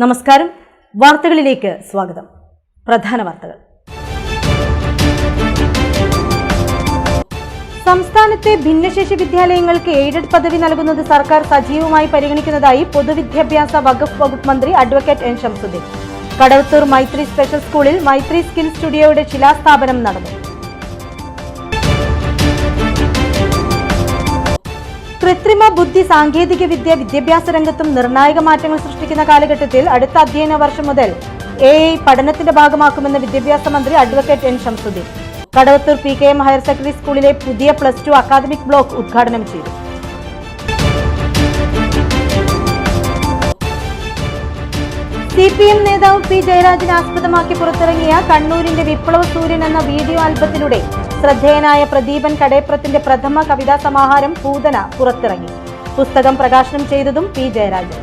നമസ്കാരം. വാർത്തകളിലേക്ക് സ്വാഗതം. പ്രധാന വാർത്തകൾ. സംസ്ഥാനത്തെ ഭിന്നശേഷി വിദ്യാലയങ്ങൾക്ക് എയ്ഡഡ് പദവി നൽകുന്നത് സർക്കാർ സജീവമായി പരിഗണിക്കുന്നതായി പൊതുവിദ്യാഭ്യാസ വകുപ്പ് മന്ത്രി അഡ്വക്കേറ്റ് എൻ ശംസുദ്ദീൻ. കടവത്തൂർ മൈത്രി സ്പെഷ്യൽ സ്കൂളിൽ മൈത്രി സ്കിൽ സ്റ്റുഡിയോയുടെ ശിലാസ്ഥാപനം നടന്നു. കൃത്രിമ ബുദ്ധി സാങ്കേതിക വിദ്യ വിദ്യാഭ്യാസ രംഗത്തും നിർണായക മാറ്റങ്ങൾ സൃഷ്ടിക്കുന്ന കാലഘട്ടത്തിൽ അടുത്ത അധ്യയന വർഷം മുതൽ AI പഠനത്തിന്റെ ഭാഗമാക്കുമെന്ന് വിദ്യാഭ്യാസ മന്ത്രി advocate N Shamsuddin. Kadavathur PKM higher secondary സ്കൂളിലെ പുതിയ +2 അക്കാദമിക് ബ്ലോക്ക് ഉദ്ഘാടനം ചെയ്തു. CPM നേതാവ് P ജയരാജനെ ആസ്പദമാക്കി പുറത്തിറങ്ങിയ കണ്ണൂരിന്റെ വിപ്ലവ സൂര്യൻ എന്ന വീഡിയോ ആൽബത്തിലൂടെ ശ്രദ്ധേയനായ പ്രദീപൻ കടേപ്രത്തിന്റെ പ്രഥമ കവിതാ സമാഹാരം പൂതന പുറത്തിറങ്ങി. പുസ്തകം പ്രകാശനം ചെയ്തതും P ജയരാജൻ.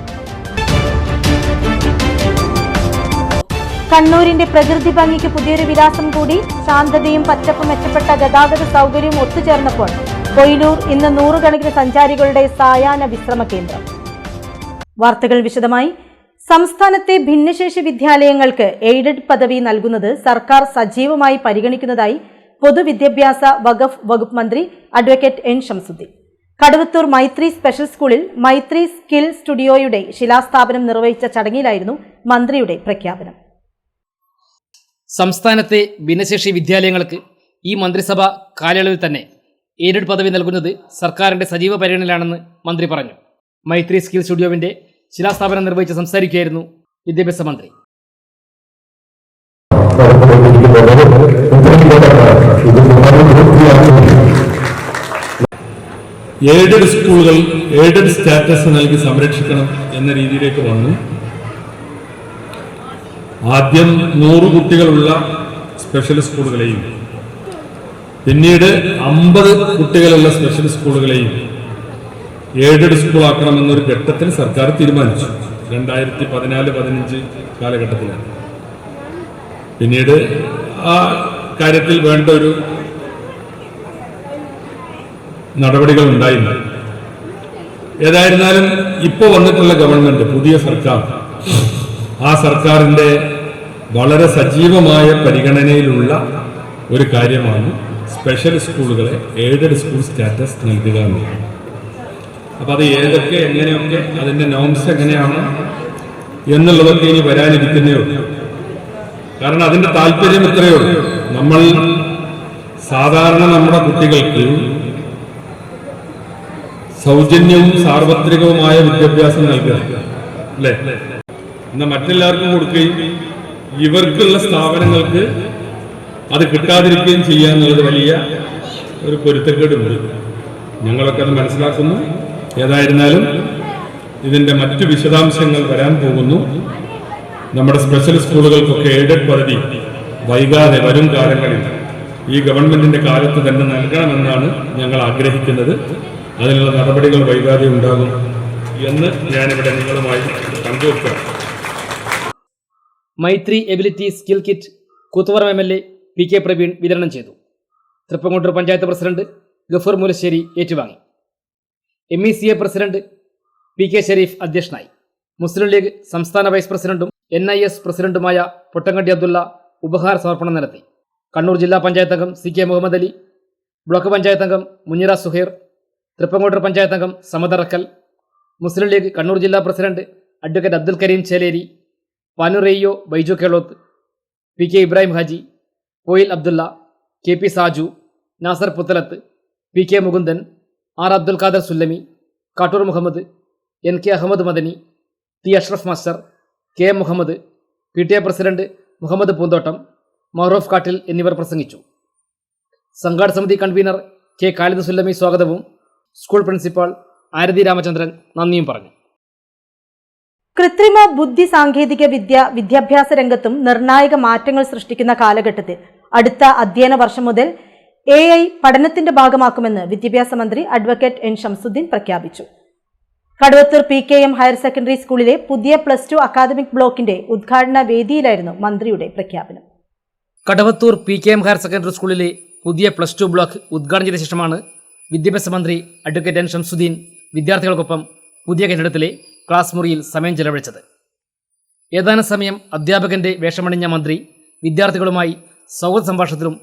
കണ്ണൂരിന്റെ പ്രകൃതി ഭംഗിക്ക് പുതിയൊരു വിലാസം കൂടി. ശാന്തതയും പച്ചപ്പും മെച്ചപ്പെട്ട ഗതാഗത സൗകര്യവും ഒത്തുചേർന്നപ്പോൾ കൊയിലൂർ ഇന്ന് നൂറുകണക്കിന് സഞ്ചാരികളുടെ സായാഹ്ന വിശ്രമ കേന്ദ്രം. വാർത്തകൾ വിശദമായി. സംസ്ഥാനത്തെ ഭിന്നശേഷി വിദ്യാലയങ്ങൾക്ക് എയ്ഡഡ് പദവി നൽകുന്നത് സർക്കാർ സജീവമായി പരിഗണിക്കുന്നതായി പൊതുവിദ്യാഭ്യാസ വകുപ്പ് മന്ത്രി അഡ്വക്കേറ്റ് എൻ ശംസുദ്ദീൻ. കടവത്തൂർ മൈത്രി സ്പെഷ്യൽ സ്കൂളിൽ മൈത്രി സ്കിൽ സ്റ്റുഡിയോയുടെ ശിലാസ്ഥാപനം നിർവഹിച്ച ചടങ്ങിലായിരുന്നു മന്ത്രിയുടെ പ്രഖ്യാപനം. സംസ്ഥാനത്തെ ഭിന്നശേഷി വിദ്യാലയങ്ങൾക്ക് ഈ മന്ത്രിസഭ കാലയളവിൽ തന്നെ എയ്ഡഡ് പദവി നൽകുന്നത് സർക്കാരിന്റെ സജീവ പരിഗണനയിലാണെന്ന് മന്ത്രി പറഞ്ഞു. മൈത്രി സ്കിൽ സ്റ്റുഡിയോവിന്റെ ശിലാസ്ഥാപനം നിർവഹിച്ച് സംസാരിക്കുകയായിരുന്നു വിദ്യാഭ്യാസ മന്ത്രി. എയ്ഡഡ് സ്കൂളുകൾ എയ്ഡഡ് സ്റ്റാറ്റസ് നൽകി സംരക്ഷിക്കണം എന്ന രീതിയിലേക്ക് വന്നു. ആദ്യം 100 കുട്ടികളുള്ള സ്പെഷ്യൽ സ്കൂളുകളെയും പിന്നീട് 50 കുട്ടികളുള്ള സ്പെഷ്യൽ സ്കൂളുകളെയും എയ്ഡഡ് സ്കൂളാക്കണമെന്നൊരു ഘട്ടത്തിൽ സർക്കാർ തീരുമാനിച്ചു. 2014-15 കാലഘട്ടത്തിലാണ്. പിന്നീട് ആ കാര്യത്തിൽ വേണ്ട ഒരു നടപടികൾ ഉണ്ടായില്ല. ഏതായിരുന്നാലും ഇപ്പോൾ വന്നിട്ടുള്ള ഗവൺമെന്റ്, പുതിയ സർക്കാർ, ആ സർക്കാരിന്റെ വളരെ സജീവമായ പരിഗണനയിലുള്ള ഒരു കാര്യമാണ് സ്പെഷ്യൽ സ്കൂളുകളെ എയ്ഡഡ് സ്കൂൾ സ്റ്റാറ്റസ് നൽകുക എന്നുള്ളത്. അപ്പം അത് ഏതൊക്കെ, എങ്ങനെയൊക്കെ, അതിൻ്റെ നോംസ് എങ്ങനെയാണ് എന്നുള്ളതൊക്കെ ഇനി വരാനിരിക്കുന്നേ ഉള്ളൂ. കാരണം അതിൻ്റെ താല്പര്യം ഇത്രയേ ഉള്ളൂ. നമ്മൾ സാധാരണ നമ്മുടെ കുട്ടികൾക്ക് സൗജന്യവും സാർവത്രികവുമായ വിദ്യാഭ്യാസം നൽകുക അല്ലേ, എന്നാൽ മറ്റെല്ലാവർക്കും കൊടുക്കുകയും ഇവർക്കുള്ള സ്ഥാപനങ്ങൾക്ക് അത് കിട്ടാതിരിക്കുകയും ചെയ്യുക എന്നുള്ളത് വലിയ ഒരു പൊരുത്തക്കേടുണ്ട്. ഞങ്ങളൊക്കെ അത് മനസ്സിലാക്കുന്നു. ഏതായിരുന്നാലും ഇതിൻ്റെ മറ്റു വിശദാംശങ്ങൾ വരാൻ പോകുന്നു. നമ്മുടെ സ്പെഷ്യൽ സ്കൂളുകൾക്കൊക്കെ എയ്ഡഡ് പദവി വൈകാതെ വരും കാലങ്ങളിൽ ഈ ഗവൺമെന്റിന്റെ കാലത്ത് തന്നെ നൽകണമെന്നാണ് ഞങ്ങൾ ആഗ്രഹിക്കുന്നത്. അതിനുള്ള നടപടികൾ വൈകാതെ ഉണ്ടാകും എന്ന് ഞാനിവിടെ നിങ്ങളുമായി പങ്കുവെക്കാം. Maithri ability skill kit Koothuparamba MLA PK Praveen വിതരണം ചെയ്തു. തൃപ്പങ്ങോട്ടൂർ പഞ്ചായത്ത് പ്രസിഡന്റ് ഗഫൂർ മൂലശ്ശേരി ഏറ്റുവാങ്ങി. MECA പ്രസിഡന്റ് PK ഷെരീഫ് അധ്യക്ഷനായി. മുസ്ലിം ലീഗ് സംസ്ഥാന വൈസ് പ്രസിഡന്റും NIS പ്രസിഡന്റുമായ പൊട്ടങ്കണ്ടി അബ്ദുള്ള ഉപഹാര സമർപ്പണം നടത്തി. കണ്ണൂർ ജില്ലാ പഞ്ചായത്ത് അംഗം CK മുഹമ്മദ് അലി, ബ്ലോക്ക് പഞ്ചായത്ത് അംഗം മുനിറ സുഹൈർ, തൃപ്പങ്ങോട്ടൂർ പഞ്ചായത്ത് അംഗം സമദറക്കൽ, മുസ്ലിം ലീഗ് കണ്ണൂർ ജില്ലാ പ്രസിഡന്റ് അഡ്വക്കേറ്റ് അബ്ദുൽ കരീം ചേലേരി, പാനുറേയോ Baiju Kelothu, PK Ibrahim Haji, Koyil Abdulla, KP Saju, Nasar Puthalath, PK Mukundan, R Abdul Khader Sullami, Kattoor Muhammad, NK Ahmed Madani, T Ashraf master, KM Muhammad, PTA president Muhammad Poonthottam, Mahroof കാട്ടിൽ എന്നിവർ പ്രസംഗിച്ചു. സംഘാടക സമിതി കൺവീനർ K ഖാലിദ് സുല്ലമി സ്വാഗതവും സ്കൂൾ പ്രിൻസിപ്പാൾ ആരതി രാമചന്ദ്രൻ നന്ദിയും പറഞ്ഞു. കൃത്രിമ ബുദ്ധി സാങ്കേതിക വിദ്യ വിദ്യാഭ്യാസ രംഗത്തും നിർണായക മാറ്റങ്ങൾ സൃഷ്ടിക്കുന്ന കാലഘട്ടത്തിൽ അടുത്ത അധ്യയന വർഷം മുതൽ AI പഠനത്തിന്റെ ഭാഗമാക്കുമെന്ന് വിദ്യാഭ്യാസ മന്ത്രി അഡ്വക്കേറ്റ് എൻ ശംസുദ്ദീൻ പ്രഖ്യാപിച്ചു. കടവത്തൂർ PKM ഹയർ സെക്കൻഡറി സ്കൂളിലെ പുതിയ +2 അക്കാദമിക് ബ്ലോക്കിന്റെ ഉദ്ഘാടന വേദിയിലായിരുന്നു മന്ത്രിയുടെ പ്രഖ്യാപനം. കടവത്തൂർ PKM ഹയർ സെക്കൻഡറി സ്കൂളിലെ പുതിയ +2 ബ്ലോക്ക് ഉദ്ഘാടനം ചെയ്ത ശേഷമാണ് വിദ്യാഭ്യാസ മന്ത്രി അഡ്വക്കേറ്റ് എൻ ശംസുദ്ദീൻ വിദ്യാർത്ഥികൾക്കൊപ്പം പുതിയ കെട്ടിടത്തിലെ ക്ലാസ് മുറിയിൽ സമയം ചെലവഴിച്ചത്. ഏതാനും സമയം അധ്യാപകന്റെ വേഷമണിഞ്ഞ മന്ത്രി വിദ്യാർത്ഥികളുമായി സൗഹൃദ സംഭാഷണത്തിലും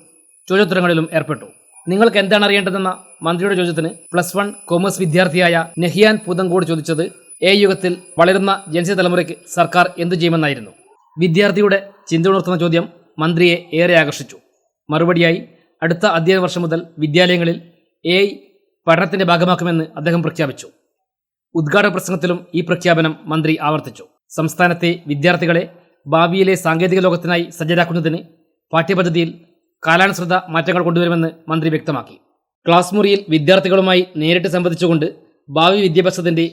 ചോദ്യോത്തരങ്ങളിലും ഏർപ്പെട്ടു. നിങ്ങൾക്ക് എന്താണ് അറിയേണ്ടതെന്ന മന്ത്രിയുടെ ചോദ്യത്തിന് +1 കൊമേഴ്സ് വിദ്യാർത്ഥിയായ നെഹിയാൻ പൂതങ്കോട് ചോദിച്ചത് യുഗത്തിൽ വളരുന്ന ജൻസി തലമുറയ്ക്ക് സർക്കാർ എന്തു ചെയ്യുമെന്നായിരുന്നു. വിദ്യാർത്ഥിയുടെ ചിന്തയുണർത്തുന്ന ചോദ്യം മന്ത്രിയെ ഏറെ ആകർഷിച്ചു. മറുപടിയായി അടുത്ത അധ്യയന വർഷം മുതൽ വിദ്യാലയങ്ങളിൽ AI പഠനത്തിന്റെ ഭാഗമാക്കുമെന്ന് അദ്ദേഹം പ്രഖ്യാപിച്ചു. ഉദ്ഘാടന പ്രസംഗത്തിലും ഈ പ്രഖ്യാപനം മന്ത്രി ആവർത്തിച്ചു. സംസ്ഥാനത്തെ വിദ്യാർത്ഥികളെ ഭാവിയിലെ സാങ്കേതിക ലോകത്തിനായി സജ്ജരാക്കുന്നതിന് പാഠ്യപദ്ധതിയിൽ കാലാനുസൃത മാറ്റങ്ങൾ കൊണ്ടുവരുമെന്ന് മന്ത്രി വ്യക്തമാക്കി. ക്ലാസ് മുറിയിൽ വിദ്യാർത്ഥികളുമായി നേരിട്ട് സംവദിച്ചുകൊണ്ട് ഭാവി വിദ്യാഭ്യാസത്തിന്റെ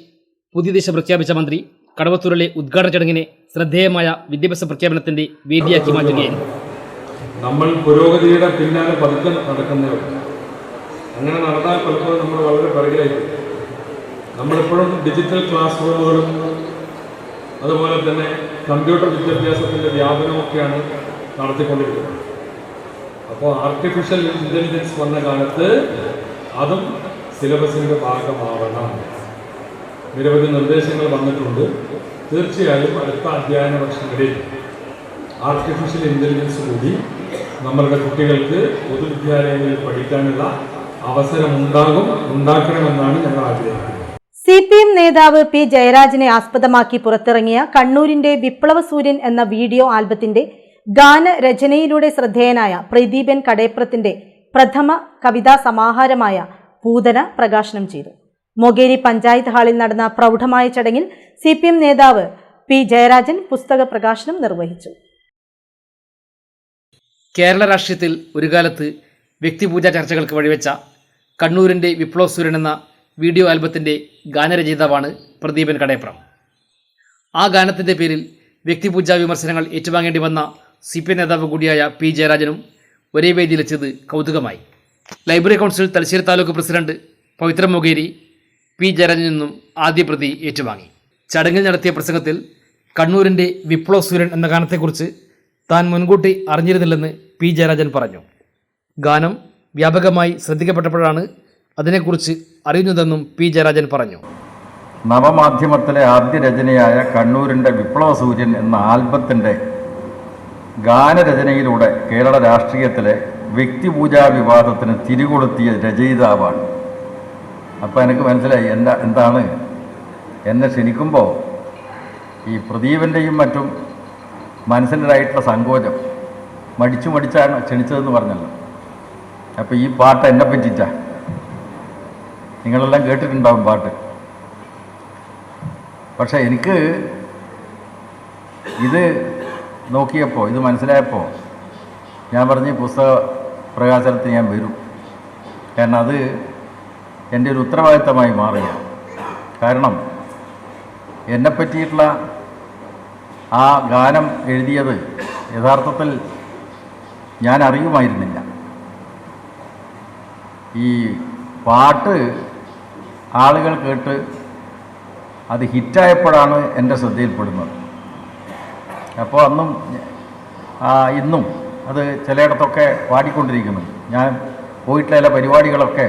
പുതിയ ദിശ പ്രഖ്യാപിച്ച മന്ത്രി കടവത്തൂരിലെ ഉദ്ഘാടന ചടങ്ങിനെ ശ്രദ്ധേയമായ വിദ്യാഭ്യാസ പ്രഖ്യാപനത്തിന്റെ വേദിയാക്കി മാറ്റുകയായിരുന്നു. നമ്മൾ പുരോഗതിയുടെ പിന്നാലെ പതുക്കെ നടക്കുന്നവർ. അങ്ങനെ നടന്നാൽ പലപ്പോഴും നമ്മൾ വളരെ പിറകിലായിരിക്കും. നമ്മളെപ്പോഴും ഡിജിറ്റൽ ക്ലാസ് റൂമുകളും അതുപോലെ തന്നെ കമ്പ്യൂട്ടർ വിദ്യാഭ്യാസത്തിൻ്റെ വ്യാപനമൊക്കെയാണ് നടത്തിക്കൊണ്ടിരിക്കുന്നത്. അപ്പോൾ ആർട്ടിഫിഷ്യൽ ഇൻ്റലിജൻസ് വന്ന കാലത്ത് അതും സിലബസിൻ്റെ ഭാഗമാവണം. നിരവധി നിർദ്ദേശങ്ങൾ വന്നിട്ടുണ്ട്. തീർച്ചയായും അടുത്ത അധ്യയന വർഷങ്ങളിൽ ആർട്ടിഫിഷ്യൽ ഇൻ്റലിജൻസ് കൂടി നമ്മളുടെ കുട്ടികൾക്ക് പൊതുവിദ്യാലയങ്ങളിൽ പഠിക്കാനുള്ള അവസരം ഉണ്ടാക്കണമെന്നാണ് ഞങ്ങൾ ആഗ്രഹിക്കുന്നത്. CPM നേതാവ് P. ജയരാജനെ ആസ്പദമാക്കി പുറത്തിറങ്ങിയ കണ്ണൂരിന്റെ വിപ്ലവ സൂര്യൻ എന്ന വീഡിയോ ആൽബത്തിന്റെ ഗാനരചനയിലൂടെ ശ്രദ്ധേയനായ പ്രദീപൻ കടേപ്രത്തിന്റെ പ്രഥമ കവിതാ സമാഹാരമായ പൂതന പ്രകാശനം ചെയ്തു. മൊകേരി പഞ്ചായത്ത് ഹാളിൽ നടന്ന പ്രൗഢമായ ചടങ്ങിൽ CPM നേതാവ് P. ജയരാജൻ പുസ്തക പ്രകാശനം നിർവഹിച്ചു. കേരള രാഷ്ട്രീയത്തിൽ ഒരു കാലത്ത് വ്യക്തിപൂജാ ചർച്ചകൾക്ക് വഴിവെച്ച കണ്ണൂരിന്റെ വിപ്ലവ സൂര്യൻ എന്ന വീഡിയോ ആൽബത്തിന്റെ ഗാനരചയിതാവാണ് പ്രദീപൻ കടേപ്രം. ആ ഗാനത്തിന്റെ പേരിൽ വ്യക്തിപൂജാ വിമർശനങ്ങൾ ഏറ്റുവാങ്ങേണ്ടി വന്ന CPM നേതാവ് കൂടിയായ P. ജയരാജനും ഒരേ വേദിയിലെത്തിയത് കൗതുകമായി. Library council Thalassery taluk president Pavithra Mokeri P. ജയരാജനിൽ നിന്നും ആദ്യ പ്രതി ഏറ്റുവാങ്ങി. ചടങ്ങിൽ നടത്തിയ പ്രസംഗത്തിൽ കണ്ണൂരിന്റെ വിപ്ലവ സൂര്യൻ എന്ന ഗാനത്തെക്കുറിച്ച് താൻ മുൻകൂട്ടി അറിഞ്ഞിരുന്നില്ലെന്ന് P. ജയരാജൻ പറഞ്ഞു. ഗാനം വ്യാപകമായി ശ്രദ്ധിക്കപ്പെട്ടപ്പോഴാണ് അതിനെക്കുറിച്ച് അറിയുന്നതെന്നും P. ജയരാജൻ പറഞ്ഞു. നവമാധ്യമത്തിലെ ആദ്യ രചനയായ കണ്ണൂരിൻ്റെ വിപ്ലവ സൂര്യൻ എന്ന ആൽബത്തിൻ്റെ ഗാനരചനയിലൂടെ കേരള രാഷ്ട്രീയത്തിലെ വ്യക്തിപൂജാ വിവാദത്തിന് തിരികൊളുത്തിയ രചയിതാവാണ്. അപ്പോൾ എനിക്ക് മനസ്സിലായി എന്താണ് എന്നെ ക്ഷണിക്കുമ്പോൾ ഈ പ്രദീപൻ്റെയും മറ്റും മനസ്സിലായിട്ടുള്ള സങ്കോചം മടിച്ചാണ് ക്ഷണിച്ചതെന്ന് പറഞ്ഞല്ലോ. അപ്പോൾ ഈ പാട്ട് എന്നെ പറ്റിച്ചാണ്. നിങ്ങളെല്ലാം കേട്ടിട്ടുണ്ടാവും പാട്ട്. പക്ഷേ എനിക്ക് ഇത് നോക്കിയപ്പോൾ, ഇത് മനസ്സിലായപ്പോൾ ഞാൻ പറഞ്ഞ് പുസ്തക പ്രകാശനത്തിന് ഞാൻ വരും. കാരണം അത് എൻ്റെ ഒരു ഉത്തരവാദിത്തമായി മാറുകയാണ്. കാരണം എന്നെ പറ്റിയിട്ടുള്ള ആ ഗാനം എഴുതിയത് യഥാർത്ഥത്തിൽ ഞാൻ അറിയുമായിരുന്നില്ല. ഈ പാട്ട് ആളുകൾ കേട്ട് അത് ഹിറ്റായപ്പോഴാണ് എൻ്റെ ശ്രദ്ധയിൽപ്പെടുന്നത്. അപ്പോൾ ഇന്നും അത് ചിലയിടത്തൊക്കെ പാടിക്കൊണ്ടിരിക്കുന്നുണ്ട്. ഞാൻ പോയിട്ടുള്ള ചില പരിപാടികളൊക്കെ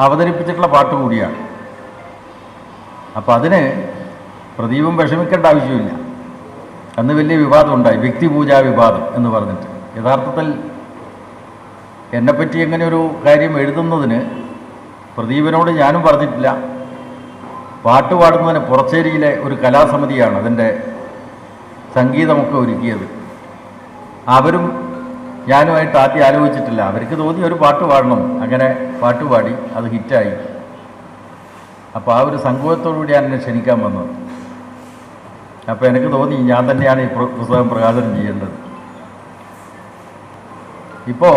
അവതരിപ്പിച്ചിട്ടുള്ള പാട്ട് കൂടിയാണ്. അപ്പോൾ അതിന് പ്രദീപം വിഷമിക്കേണ്ട ആവശ്യമില്ല. അന്ന് വലിയ വിവാദം ഉണ്ടായി, വ്യക്തിപൂജാ വിവാദം എന്ന് പറഞ്ഞിട്ട്. യഥാർത്ഥത്തിൽ എന്നെപ്പറ്റി എങ്ങനെ ഒരു കാര്യം എഴുതുന്നതിന് പ്രദീപനോട് ഞാനും പറഞ്ഞിട്ടില്ല. പാട്ട് പാടുന്നതിന് പുറച്ചേരിയിലെ ഒരു കലാസമിതിയാണ് അതിൻ്റെ സംഗീതമൊക്കെ ഒരുക്കിയത്. അവരും ഞാനുമായിട്ട് ആദ്യം ആലോചിച്ചിട്ടില്ല. അവർക്ക് തോന്നി ഒരു പാട്ട് പാടണം. അങ്ങനെ പാട്ട് പാടി, അത് ഹിറ്റായി. അപ്പോൾ ആ ഒരു സങ്കോചത്തോടുകൂടി ഞാൻ എന്നെ ക്ഷണിക്കാൻ വന്നത്. അപ്പോൾ എനിക്ക് തോന്നി ഞാൻ തന്നെയാണ് ഈ പുസ്തകം പ്രകാശനം ചെയ്യേണ്ടത്. ഇപ്പോൾ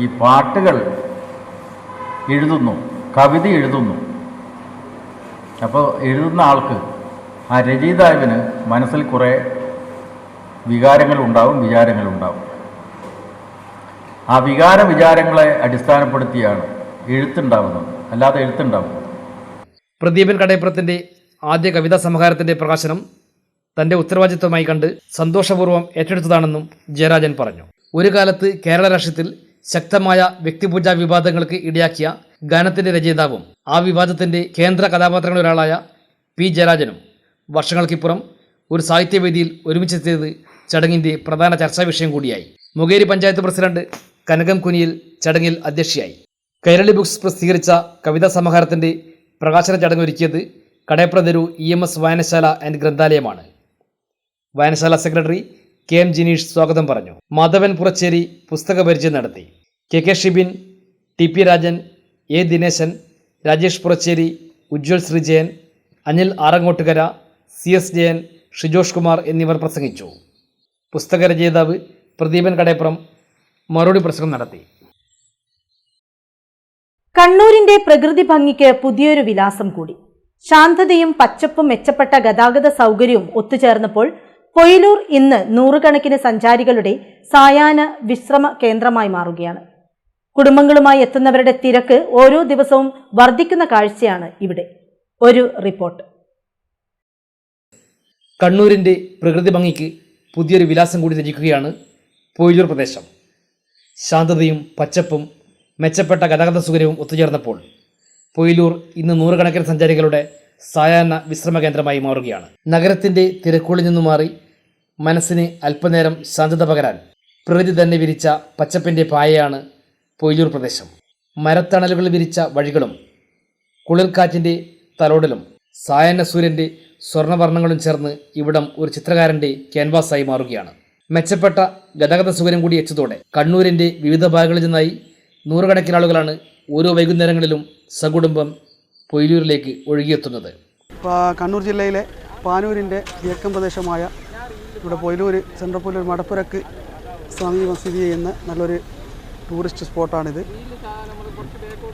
ഈ പാട്ടുകൾ എഴുതുന്നു, കവിത എഴുതുന്നു. അപ്പോൾ എഴുതുന്ന ആൾക്ക്, ആ രചയിതാവിന് മനസ്സിൽ കുറേ വികാരങ്ങളുണ്ടാവും, വിചാരങ്ങളുണ്ടാവും. ആ വിചാരങ്ങളെ അടിസ്ഥാനപ്പെടുത്തിയാണ് എഴുത്തുണ്ടാവുന്നത്, അല്ലാതെ എഴുത്തുണ്ടാവും. പ്രദീപൻ കടേപ്രത്തിന്റെ ആദ്യ കവിതാ സമാഹാരത്തിന്റെ പ്രകാശനം തന്റെ ഉത്തരവാദിത്വമായി കണ്ട് സന്തോഷപൂർവ്വം ഏറ്റെടുത്തതാണെന്നും ജയരാജൻ പറഞ്ഞു. ഒരു കാലത്ത് കേരള രാഷ്ട്രീയത്തിൽ ശക്തമായ വ്യക്തിപൂജാ വിവാദങ്ങൾക്ക് ഇടയാക്കിയ ഗാനത്തിന്റെ രചയിതാവും ആ വിവാദത്തിന്റെ കേന്ദ്ര കഥാപാത്രങ്ങളിലൊരാളായ പി ജയരാജനും വർഷങ്ങൾക്കിപ്പുറം ഒരു സാഹിത്യവേദിയിൽ ഒരുമിച്ചെത്തിയത് ചടങ്ങിൻ്റെ പ്രധാന ചർച്ചാ വിഷയം കൂടിയായി. മുകേരി പഞ്ചായത്ത് പ്രസിഡന്റ് കനകം കുനിയിൽ ചടങ്ങിൽ അധ്യക്ഷയായി. കൈരളി ബുക്സ് പ്രസിദ്ധീകരിച്ച കവിതാ സമാഹാരത്തിൻ്റെ പ്രകാശന ചടങ്ങ് ഒരുക്കിയത് കടയപ്രതെരു EMS വായനശാല ആൻഡ് ഗ്രന്ഥാലയമാണ്. വായനശാല സെക്രട്ടറി KM ജിനീഷ് സ്വാഗതം പറഞ്ഞു. മാധവൻ പുറച്ചേരി പുസ്തക പരിചയം നടത്തി. KK Shibin, TP Rajan, A Dineshan, Rajesh Puracheri, Ujjwal Sreejayan, Anil Arangottukara, CS Jayan, ഷിജോഷ് Kumar എന്നിവർ പ്രസംഗിച്ചു. പുസ്തക രചയിതാവ് പ്രദീപൻ കടയപ്പുറം മറുപടി പ്രസംഗം നടത്തി. കണ്ണൂരിന്റെ പ്രകൃതി ഭംഗിക്ക് പുതിയൊരു വിലാസം കൂടി. ശാന്തതയും പച്ചപ്പും മെച്ചപ്പെട്ട ഗതാഗത സൗകര്യവും ഒത്തുചേർന്നപ്പോൾ കൊയിലൂർ ഇന്ന് നൂറുകണക്കിന് സഞ്ചാരികളുടെ സായാഹ്ന വിശ്രമ കേന്ദ്രമായി മാറുകയാണ്. കുടുംബങ്ങളുമായി എത്തുന്നവരുടെ തിരക്ക് ഓരോ ദിവസവും വർദ്ധിക്കുന്ന കാഴ്ചയാണ് ഇവിടെ. ഒരു റിപ്പോർട്ട്. കണ്ണൂരിന്റെ പ്രകൃതി ഭംഗിക്ക് പുതിയൊരു വിലാസം കൂടി രചിക്കുകയാണ് പൊയിലൂർ പ്രദേശം. ശാന്തതയും പച്ചപ്പും മെച്ചപ്പെട്ട ഗതാഗത സൗകര്യവും ഒത്തുചേർന്നപ്പോൾ പൊയിലൂർ ഇന്ന് നൂറുകണക്കിന് സഞ്ചാരികളുടെ സായാഹ്ന വിശ്രമ കേന്ദ്രമായി മാറുകയാണ്. നഗരത്തിൻ്റെ തിരക്കുകളിൽ നിന്നു മാറി മനസ്സിന് അല്പനേരം ശാന്തത പകരാൻ പ്രകൃതി തന്നെ വിരിച്ച പച്ചപ്പിൻ്റെ പായയാണ് പൊയിലൂർ പ്രദേശം. മരത്തണലുകൾ വിരിച്ച വഴികളും കുളിർക്കാറ്റിൻ്റെ തലോടലും സായാഹ്ന സൂര്യൻ്റെ സ്വർണ്ണവർണ്ണങ്ങളും ചേർന്ന് ഇവിടം ഒരു ചിത്രകാരൻ്റെ ക്യാൻവാസായി മാറുകയാണ്. മെച്ചപ്പെട്ട ഗതാഗത സൗകര്യം കൂടി എത്തിയതോടെ കണ്ണൂരിൻ്റെ വിവിധ ഭാഗങ്ങളിൽ നിന്നായി നൂറുകണക്കിന് ആളുകളാണ് ഓരോ വൈകുന്നേരങ്ങളിലും സകുടുംബം പൊയിലൂരിലേക്ക് ഒഴുകിയെത്തുന്നത്. കണ്ണൂർ ജില്ലയിലെ പാനൂരിൻ്റെ കിഴക്കൻ പ്രദേശമായ ഇവിടെ പൊയിലൂർ സെൻട്രൽ പൊയിലൂർ മടപ്പുരക്ക് സമീപം സ്ഥിതി ചെയ്യുന്ന നല്ലൊരു ടൂറിസ്റ്റ് സ്പോട്ടാണിത്.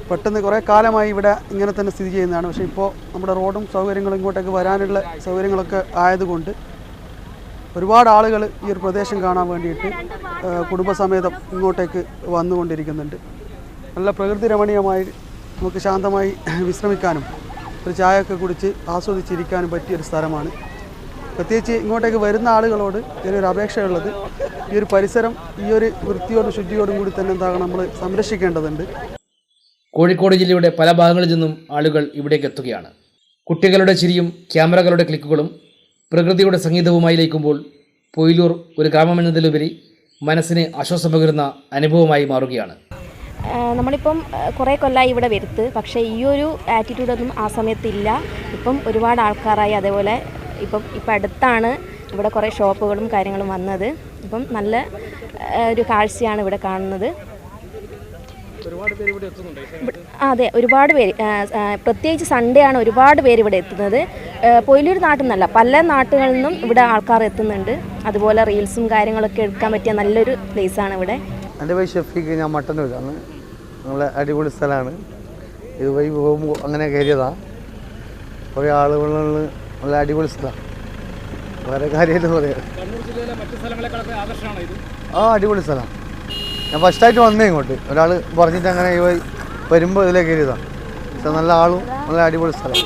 പെട്ടെന്ന് കുറേ കാലമായി ഇവിടെ ഇങ്ങനെ തന്നെ സ്ഥിതി ചെയ്യുന്നതാണ്. പക്ഷേ ഇപ്പോൾ നമ്മുടെ റോഡും സൗകര്യങ്ങളും ഇങ്ങോട്ടേക്ക് വരാനുള്ള സൗകര്യങ്ങളൊക്കെ ആയതുകൊണ്ട് ഒരുപാട് ആളുകൾ ഈ ഒരു പ്രദേശം കാണാൻ വേണ്ടിയിട്ട് കുടുംബസമേതം ഇങ്ങോട്ടേക്ക് വന്നുകൊണ്ടിരിക്കുന്നുണ്ട്. നല്ല പ്രകൃതി രമണീയമായി നമുക്ക് ശാന്തമായി വിശ്രമിക്കാനും ഒരു ചായയൊക്കെ കുടിച്ച് ആസ്വദിച്ചിരിക്കാനും പറ്റിയൊരു സ്ഥലമാണ്. പ്രത്യേകിച്ച് ഇങ്ങോട്ടേക്ക് വരുന്ന ആളുകളോട് ഇതിനൊരു അപേക്ഷയുള്ളത് ഈ ഒരു പരിസരം ഈ ഒരു വൃത്തിയോടും ശുചിയോടും കൂടി തന്നെ എന്താകണം നമ്മൾ സംരക്ഷിക്കേണ്ടതുണ്ട്. കോഴിക്കോട് ജില്ലയുടെ പല ഭാഗങ്ങളിൽ നിന്നും ആളുകൾ ഇവിടേക്ക് എത്തുകയാണ്. കുട്ടികളുടെ ചിരിയും ക്യാമറകളുടെ ക്ലിക്കുകളും പ്രകൃതിയുടെ സംഗീതവുമായി ലയിക്കുമ്പോൾ പൊയിലൂർ ഒരു ഗ്രാമമെന്നതിലുപരി മനസ്സിന് ആശ്വാസം പകരുന്ന അനുഭവമായി മാറുകയാണ്. നമ്മളിപ്പം കുറേ കൊല്ലമായി ഇവിടെ വരുത്ത്, പക്ഷേ ഈ ഒരു ആറ്റിറ്റ്യൂഡൊന്നും ആ സമയത്തില്ല. ഇപ്പം ഒരുപാട് ആൾക്കാരായി. അതേപോലെ ഇപ്പം അടുത്താണ് ഇവിടെ കുറേ ഷോപ്പുകളും കാര്യങ്ങളും വന്നത്. ഇപ്പം നല്ല ഒരു കാഴ്ചയാണ് ഇവിടെ കാണുന്നത്. അതെ, ഒരുപാട് പേര്, പ്രത്യേകിച്ച് സൺഡേ ആണ് ഒരുപാട് പേര് ഇവിടെ എത്തുന്നത്. പൊയിലൂർ നാട്ടിൽ നിന്നല്ല, പല നാട്ടുകളിൽ നിന്നും ഇവിടെ ആൾക്കാർ എത്തുന്നുണ്ട്. അതുപോലെ റീൽസും കാര്യങ്ങളൊക്കെ എടുക്കാൻ പറ്റിയ നല്ലൊരു പ്ലേസാണ് ഇവിടെ. എൻ്റെ പേര് ഷഫീഖ്, ഞാൻ മട്ടന്നൂരാണ്. നമ്മളെ അടിപൊളി സ്ഥലമാണ്. ഇതുവഴി പോകുമ്പോൾ അങ്ങനെ കയറിയതാണ്. കുറേ ആളുകളുള്ള നല്ല അടിപൊളി സ്ഥലമാണ്. വേറെ കാര്യമായിട്ട് പറയാം. അടിപൊളി സ്ഥലമാണ്. ഞാൻ ഫസ്റ്റായിട്ട് വന്നേ ഇങ്ങോട്ട്. ഒരാൾ പറഞ്ഞിട്ട് അങ്ങനെ വരുമ്പോൾ ഇതിലേക്ക് കയറിയതാണ്. പക്ഷെ നല്ല ആളും നല്ല അടിപൊളി സ്ഥലം.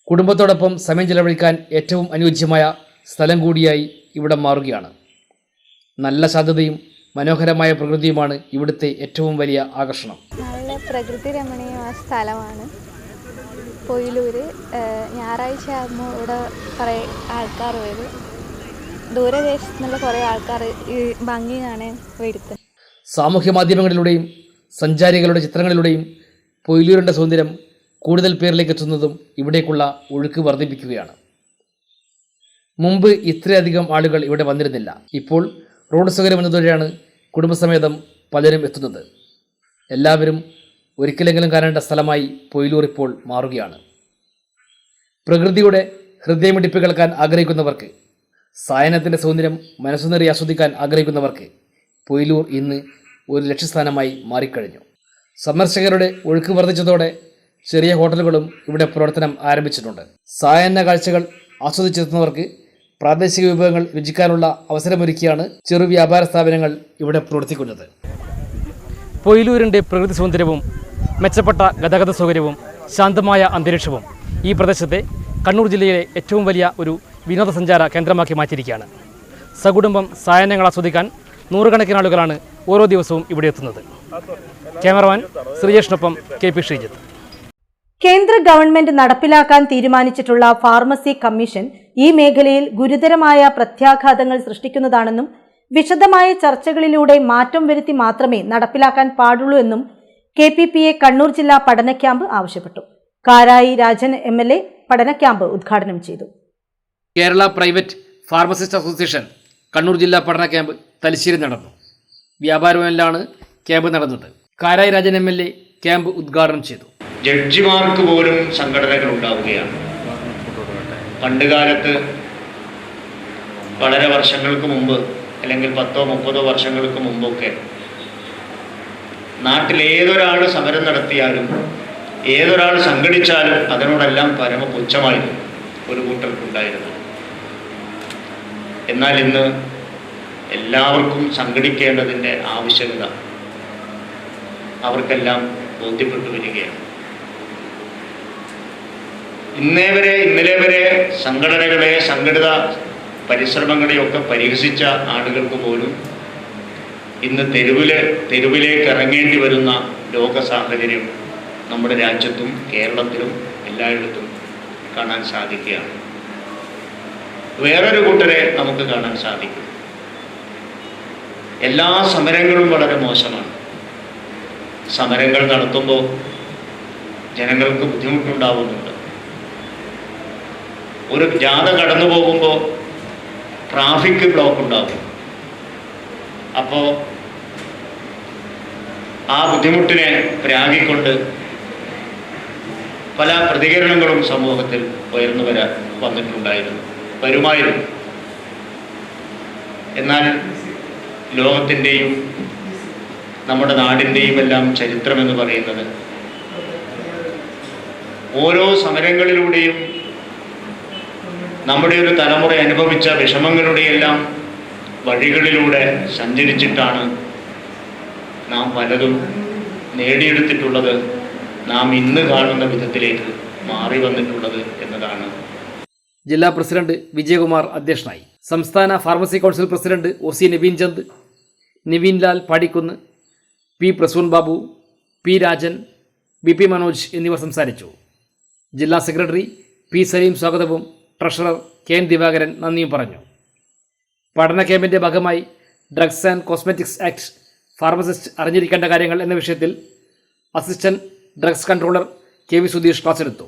കുടുംബത്തോടൊപ്പം സമയം ചെലവഴിക്കാൻ ഏറ്റവും അനുയോജ്യമായ സ്ഥലം കൂടിയായി ഇവിടെ മാറുകയാണ്. നല്ല ശാന്തതയും മനോഹരമായ പ്രകൃതിയുമാണ് ഇവിടുത്തെ ഏറ്റവും വലിയ ആകർഷണം. നല്ല പ്രകൃതി രമണീയമായ സ്ഥലമാണ് പൊയിലൂർ. ഞായറാഴ്ച ആകുമ്പോൾ ഇവിടെ കുറേ ആൾക്കാർ വരും. ദൂരദേശത്തു നിന്നുള്ള കുറേ ആൾക്കാർ ഈ ഭംഗി കാണാൻ വരുത്തും. സാമൂഹ്യ മാധ്യമങ്ങളിലൂടെയും സഞ്ചാരികളുടെ ചിത്രങ്ങളിലൂടെയും പൊയിലൂരിൻ്റെ സൗന്ദര്യം കൂടുതൽ പേരിലേക്ക് എത്തുന്നതും ഇവിടേക്കുള്ള ഒഴുക്ക് വർദ്ധിപ്പിക്കുകയാണ്. മുമ്പ് ഇത്രയധികം ആളുകൾ ഇവിടെ വന്നിരുന്നില്ല. ഇപ്പോൾ റോഡ് സൗകര്യം എന്നതുവഴിയാണ് കുടുംബസമേതം പലരും എത്തുന്നത്. എല്ലാവരും ഒരിക്കലെങ്കിലും കാണേണ്ട സ്ഥലമായി പൊയിലൂർ ഇപ്പോൾ മാറുകയാണ്. പ്രകൃതിയുടെ ഹൃദയമിടിപ്പ് കേൾക്കാൻ ആഗ്രഹിക്കുന്നവർക്ക്, സായനത്തിൻ്റെ സൗന്ദര്യം മനസ്സുനേറി ആസ്വദിക്കാൻ ആഗ്രഹിക്കുന്നവർക്ക് പൊയിലൂർ ഇന്ന് ഒരു ലക്ഷ്യസ്ഥാനമായി മാറിക്കഴിഞ്ഞു. സന്ദർശകരുടെ ഒഴുക്ക് വർദ്ധിച്ചതോടെ ചെറിയ ഹോട്ടലുകളും ഇവിടെ പ്രവർത്തനം ആരംഭിച്ചിട്ടുണ്ട്. സായാഹ്ന കാഴ്ചകൾ ആസ്വദിച്ചെത്തുന്നവർക്ക് പ്രാദേശിക വിഭവങ്ങൾ രുചിക്കാനുള്ള അവസരമൊരുക്കിയാണ് ചെറു വ്യാപാര സ്ഥാപനങ്ങൾ ഇവിടെ പ്രവർത്തിക്കുന്നത്. പൊയിലൂരിൻ്റെ പ്രകൃതി സൗന്ദര്യവും മെച്ചപ്പെട്ട ഗതാഗത സൗകര്യവും ശാന്തമായ അന്തരീക്ഷവും ഈ പ്രദേശത്തെ കണ്ണൂർ ജില്ലയിലെ ഏറ്റവും വലിയ ഒരു വിനോദസഞ്ചാര കേന്ദ്രമാക്കി മാറ്റിയിരിക്കുകയാണ്. സകുടുംബം സായാഹ്നങ്ങൾ ആസ്വദിക്കാൻ നൂറുകണക്കിന് ആളുകളാണ് ഓരോ ദിവസവും ഇവിടെ എത്തുന്നത്. ക്യാമറമാൻ ശ്രീജേഷിനൊപ്പം KP ശ്രീജിത്ത്. കേന്ദ്ര ഗവൺമെന്റ് നടപ്പിലാക്കാൻ തീരുമാനിച്ചിട്ടുള്ള ഫാർമസി കമ്മീഷൻ ഈ മേഖലയിൽ ഗുരുതരമായ പ്രത്യാഘാതങ്ങൾ സൃഷ്ടിക്കുന്നതാണെന്നും വിശദമായ ചർച്ചകളിലൂടെ മാറ്റം വരുത്തി മാത്രമേ നടപ്പിലാക്കാൻ പാടുള്ളൂ എന്നും KPPA കണ്ണൂർ ജില്ലാ പഠന ക്യാമ്പ് ആവശ്യപ്പെട്ടു. കാരായി രാജൻ MLA പഠന ക്യാമ്പ് ഉദ്ഘാടനം ചെയ്തു. Kerala private pharmacist association Kannur ജില്ലാ പഠന ക്യാമ്പ് തലശ്ശേരി നടന്നു. വ്യാപാരഭവനിലാണ് ക്യാമ്പ് നടന്നത്. കാരായി രാജൻ MLA ക്യാമ്പ് ഉദ്ഘാടനം ചെയ്തു. ജഡ്ജിമാർക്ക് പോലും സംഘടനകൾ ഉണ്ടാവുകയാണ്. പണ്ടുകാലത്ത് വളരെ വർഷങ്ങൾക്ക് മുമ്പ് അല്ലെങ്കിൽ 10-30 വർഷങ്ങൾക്ക് മുമ്പൊക്കെ നാട്ടിൽ ഏതൊരാൾ സമരം നടത്തിയാലും ഏതൊരാൾ സംഘടിച്ചാലും അതിനോടെല്ലാം പരമപുച്ഛമായിരുന്നു ഒരു കൂട്ടർക്കുണ്ടായിരുന്നു. എന്നാൽ ഇന്ന് എല്ലാവർക്കും സംഘടിക്കേണ്ടതിൻ്റെ ആവശ്യകത അവർക്കെല്ലാം ബോധ്യപ്പെട്ടു വരികയാണ്. ഇന്നലെ വരെ സംഘടനകളെ, സംഘടിത പരിശ്രമങ്ങളെയൊക്കെ പരിഹസിച്ച ആളുകൾക്ക് പോലും ഇന്ന് തെരുവിലേക്ക് ഇറങ്ങേണ്ടി വരുന്ന ലോക സാഹചര്യം നമ്മുടെ രാജ്യത്തും കേരളത്തിലും എല്ലായിടത്തും കാണാൻ സാധിക്കുകയാണ്. വേറൊരു കൂട്ടരെ നമുക്ക് കാണാൻ സാധിക്കും. എല്ലാ സമരങ്ങളും വളരെ മോശമാണ്. സമരങ്ങൾ നടത്തുമ്പോൾ ജനങ്ങൾക്ക് ബുദ്ധിമുട്ടുണ്ടാവുന്നുണ്ട്. ഒരു ജാഥ കടന്നു പോകുമ്പോൾ ട്രാഫിക് ബ്ലോക്ക് ഉണ്ടാവും. അപ്പോൾ ആ ബുദ്ധിമുട്ടിനെ പ്രാഗിക്കൊണ്ട് പല പ്രതികരണങ്ങളും സമൂഹത്തിൽ വരുമായിരുന്നു. എന്നാൽ ലോകത്തിൻ്റെയും നമ്മുടെ നാടിൻ്റെയും എല്ലാം ചരിത്രമെന്ന് പറയുന്നത് ഓരോ സമരങ്ങളിലൂടെയും നമ്മുടെ ഒരു തലമുറ അനുഭവിച്ച വിഷമങ്ങളുടെയെല്ലാം വഴികളിലൂടെ സഞ്ചരിച്ചിട്ടാണ് നാം പലതും നേടിയെടുത്തിട്ടുള്ളത്, നാം ഇന്ന് കാണുന്ന വിധത്തിലേക്ക് മാറി വന്നിട്ടുള്ളത് എന്നതാണ്. ജില്ലാ പ്രസിഡന്റ് വിജയകുമാർ അധ്യക്ഷനായി. സംസ്ഥാന pharmacy council president OC Naveen Chand, Nivin Lal Padikkunnu, P Prasoon Babu, P Rajan, BP Manoj എന്നിവർ സംസാരിച്ചു. ജില്ലാ സെക്രട്ടറി P സലീം സ്വാഗതവും ട്രഷറർ KN ദിവാകരൻ നന്ദിയും പറഞ്ഞു. പഠന ക്യാമ്പിൻ്റെ ഭാഗമായി drugs and cosmetics act, pharmacist അറിഞ്ഞിരിക്കേണ്ട കാര്യങ്ങൾ എന്ന വിഷയത്തിൽ assistant drugs controller KV Sudheesh class എടുത്തു.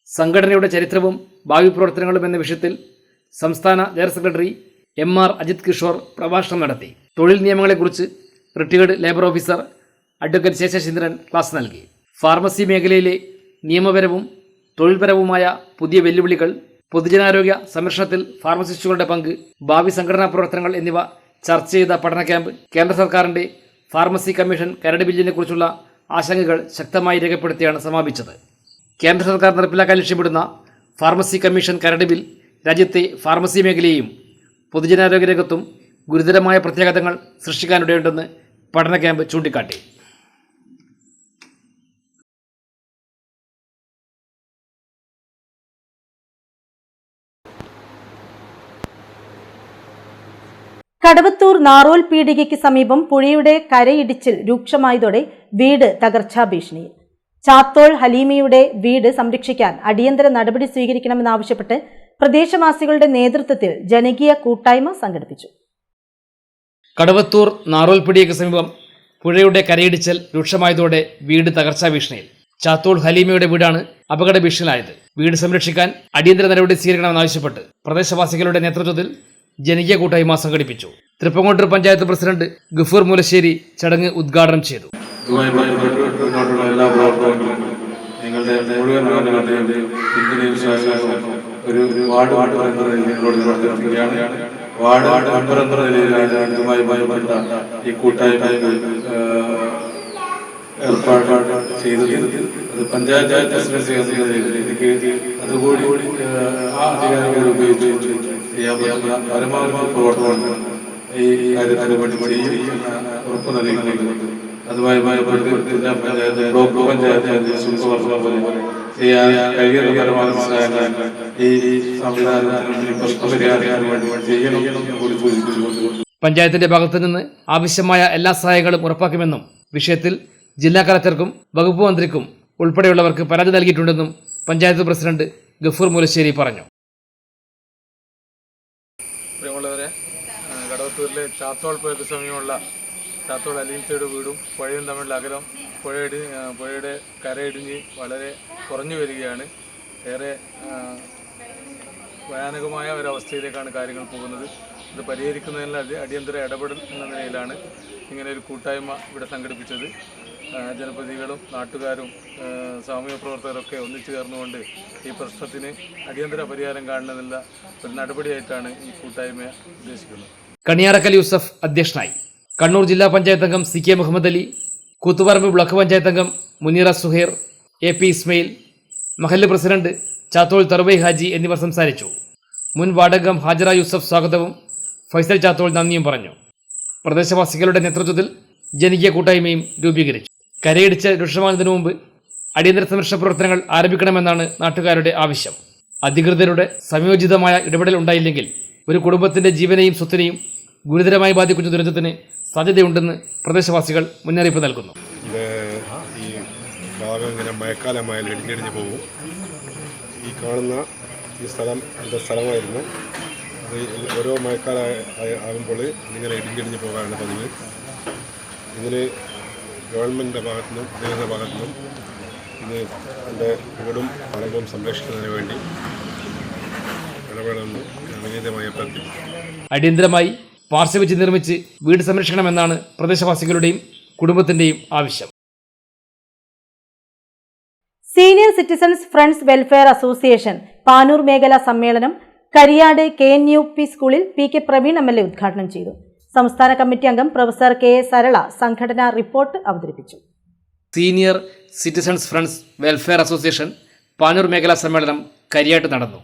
സംഘടനയുടെ ചരിത്രവും ഭാവി പ്രവർത്തനങ്ങളും എന്ന വിഷയത്തിൽ സംസ്ഥാന general secretary MR Ajith Kishore പ്രഭാഷണം നടത്തി. തൊഴിൽ നിയമങ്ങളെക്കുറിച്ച് retired labour officer advocate Seshachandran class നൽകി. ഫാർമസി മേഖലയിലെ നിയമപരവും തൊഴിൽപരവുമായ പുതിയ വെല്ലുവിളികൾ, പൊതുജനാരോഗ്യ സംരക്ഷണത്തിൽ ഫാർമസിസ്റ്റുകളുടെ പങ്ക്, ഭാവി സംഘടനാ പ്രവർത്തനങ്ങൾ എന്നിവ ചർച്ച ചെയ്ത പഠന ക്യാമ്പ് കേന്ദ്ര സർക്കാരിൻ്റെ ഫാർമസി കമ്മീഷൻ കരട് ബില്ലിനെക്കുറിച്ചുള്ള ആശങ്കകൾ ശക്തമായി രേഖപ്പെടുത്തിയാണ് സമാപിച്ചത്. കേന്ദ്ര സർക്കാർ നടപ്പിലാക്കാൻ ലക്ഷ്യമിടുന്ന ഫാർമസി കമ്മീഷൻ കരട് ബിൽ രാജ്യത്തെ ഫാർമസി മേഖലയെയും പൊതുജനാരോഗ്യ രംഗത്തും ഗുരുതരമായ പ്രത്യാഘാതങ്ങൾ സൃഷ്ടിക്കാനിടയുണ്ടെന്ന് പഠന ക്യാമ്പ് ചൂണ്ടിക്കാട്ടി. കടവത്തൂർ നാറോൽ പീടികയ്ക്ക് സമീപം പുഴയുടെ കരയിടിച്ചിൽ രൂക്ഷമായതോടെ വീട് തകർച്ചാ ഭീഷണിയിൽ. ചാത്തോൾ ഹലീമയുടെ വീട് സംരക്ഷിക്കാൻ അടിയന്തര നടപടി സ്വീകരിക്കണമെന്നാവശ്യപ്പെട്ട് പ്രദേശവാസികളുടെ നേതൃത്വത്തിൽ ജനകീയ കൂട്ടായ്മ സംഘടിപ്പിച്ചു. കടവത്തൂർ നാറോൽ പീടികയ്ക്ക് സമീപം പുഴയുടെ കരയിടിച്ചിൽ രൂക്ഷമായതോടെ വീട് തകർച്ചാ ഭീഷണിയിൽ. ചാത്തോൾ ഹലീമയുടെ വീടാണ് അപകട ഭീഷണിയിലായത്. വീട് സംരക്ഷിക്കാൻ അടിയന്തര നടപടി സ്വീകരിക്കണമെന്നാവശ്യപ്പെട്ട് പ്രദേശവാസികളുടെ നേതൃത്വത്തിൽ ജനകീയ കൂട്ടായ്മ സംഘടിപ്പിച്ചു. തൃപ്പങ്ങോട്ടൂർ പഞ്ചായത്ത് പ്രസിഡന്റ് ഗഫൂർ മൂലശ്ശേരി ചടങ്ങ് ഉദ്ഘാടനം ചെയ്തു. എല്ലാ പ്രവർത്തനങ്ങളും നിങ്ങളുടെ മുഴുവൻ ഒരു വാർഡ് മെമ്പർ ഇതുമായി ബന്ധപ്പെട്ട ഈ കൂട്ടായ്മ ഏർപ്പാട് ചെയ്തത് അത് പഞ്ചായത്ത് എനിക്ക് അതുകൂടി ആ അധികാരികൾ ഉപയോഗിച്ച് ചെയ്യാവുന്ന പരമാവധി പ്രവർത്തനങ്ങൾ ഈ കാര്യത്തിന് വേണ്ടി ഉറപ്പ് നൽകുന്നത്. അതുമായി ബന്ധപ്പെട്ട് ജില്ലാ പഞ്ചായത്ത്, ബ്ലോക്ക് പഞ്ചായത്ത് ചെയ്യാൻ കഴിയുന്ന പരമാവധി സഹായങ്ങൾ ഈ സംവിധാനത്തിന് പ്രശ്നപരിഹാരത്തിന് വേണ്ടി ചെയ്യണമെന്നും കൂടി സൂചിപ്പിച്ചു. പഞ്ചായത്തിന്റെ ഭാഗത്തു നിന്ന് ആവശ്യമായ എല്ലാ സഹായങ്ങളും ഉറപ്പാക്കുമെന്നും വിഷയത്തിൽ ജില്ലാ കലക്ടർക്കും വകുപ്പ് മന്ത്രിക്കും ഉൾപ്പെടെയുള്ളവർക്ക് പരാതി നൽകിയിട്ടുണ്ടെന്നും പഞ്ചായത്ത് പ്രസിഡന്റ് ഗഫൂർ മൂലശ്ശേരി പറഞ്ഞു. പ്രിയമുള്ളവരെ, കടവത്തൂരിലെ ചാത്തോൾ പുഴയ്ക്ക് സമീപമുള്ള ചാത്തോൾ അലീൻസയുടെ വീടും പുഴയും തമ്മിലുള്ള അകലം പുഴയുടെ കരയിടിഞ്ഞ് വളരെ കുറഞ്ഞു വരികയാണ്. ഏറെ ഭയാനകമായ ഒരവസ്ഥയിലേക്കാണ് കാര്യങ്ങൾ പോകുന്നത്. ഇത് പരിഹരിക്കുന്നതിനുള്ള അടിയന്തര ഇടപെടൽ എന്ന നിലയിലാണ് ഇങ്ങനെ ഒരു കൂട്ടായ്മ ഇവിടെ സംഘടിപ്പിച്ചത്. ജനപ്രതിനിധികളും നാട്ടുകാരും സാമൂഹ്യ പ്രവർത്തകരൊക്കെ ഒന്നിച്ചു ചേർന്നുകൊണ്ട് ഈ പ്രശ്നത്തിന് അടിയന്തര പരിഹാരം കാണുന്നതിനുള്ള ഒരു നടപടിയായിട്ടാണ് ഈ കൂട്ടായ്മ ഉദ്ദേശിക്കുന്നത്. കണിയാറക്കൽ യൂസഫ് അധ്യക്ഷനായി. കണ്ണൂർ ജില്ലാ പഞ്ചായത്ത് അംഗം CK മുഹമ്മദ് അലി, കൂത്തുപറമ്പ് ബ്ലോക്ക് പഞ്ചായത്ത് അംഗം മുനീറ സുഹൈർ, AP ഇസ്മയിൽ, മഹല്ല് പ്രസിഡന്റ് ചാത്തോൾ തറുബൈ ഹാജി എന്നിവർ സംസാരിച്ചു. മുൻ വാർഡംഗം ഹാജറ യൂസഫ് സ്വാഗതവും ഫൈസൽ ചാത്തോൾ നന്ദിയും പറഞ്ഞു. പ്രദേശവാസികളുടെ നേതൃത്വത്തിൽ ജനകീയ കൂട്ടായ്മയും രൂപീകരിച്ചു. കരയിടിച്ച് രൂക്ഷമാകുന്നതിനു മുമ്പ് അടിയന്തര സംരക്ഷണ പ്രവർത്തനങ്ങൾ ആരംഭിക്കണമെന്നാണ് നാട്ടുകാരുടെ ആവശ്യം. അധികൃതരുടെ സംയോജിതമായ ഇടപെടൽ ഉണ്ടായില്ലെങ്കിൽ ഒരു കുടുംബത്തിന്റെ ജീവനെയും സ്വത്തിനെയും ഗുരുതരമായി ബാധിക്കുന്ന ദുരന്തത്തിന് സാധ്യതയുണ്ടെന്ന് പ്രദേശവാസികൾ മുന്നറിയിപ്പ് നൽകുന്നു. ഈ ഭാഗം ഇങ്ങനെ മഴക്കാലമായാലും ഇടിഞ്ഞിടിഞ്ഞ് പോകും. ഈ കാണുന്ന ഈ സ്ഥലം എൻ്റെ സ്ഥലമായിരുന്നു. അത് ഓരോ മഴക്കാലം ആകുമ്പോൾ ഇങ്ങനെ ഇടിഞ്ഞിടിഞ്ഞ് പോകാനാണ് പതിവ്. ഇതിന് ഗവൺമെൻറ്റിൻ്റെ ഭാഗത്തുനിന്നും ജനങ്ങളുടെ ഭാഗത്തുനിന്നും ഇത് എൻ്റെ വീടും പറമ്പും സംരക്ഷിക്കുന്നതിന് വേണ്ടി ഇടപെടണമെന്ന് വിനീതമായി അഭ്യർത്ഥിക്കുന്നു. അടിയന്തരമായി പാർശ്വഭിത്തി നിർമ്മിച്ച് വീട് സംരക്ഷിക്കണമെന്നാണ് പ്രദേശവാസികളുടെയും കുടുംബത്തിന്റെയും ആവശ്യം. Senior citizens friends welfare association Panoor മേഖലാ സമ്മേളനം കരിയാട് KNUP സ്കൂളിൽ PK പ്രവീൺ MLA ഉദ്ഘാടനം ചെയ്തു. സംസ്ഥാന കമ്മിറ്റി അംഗം പ്രൊഫസർ KA സരള സംഘടനാ റിപ്പോർട്ട് അവതരിപ്പിച്ചു. Senior citizens friends welfare association Panoor മേഖലാ സമ്മേളനം കരിയാട്ട് നടന്നു.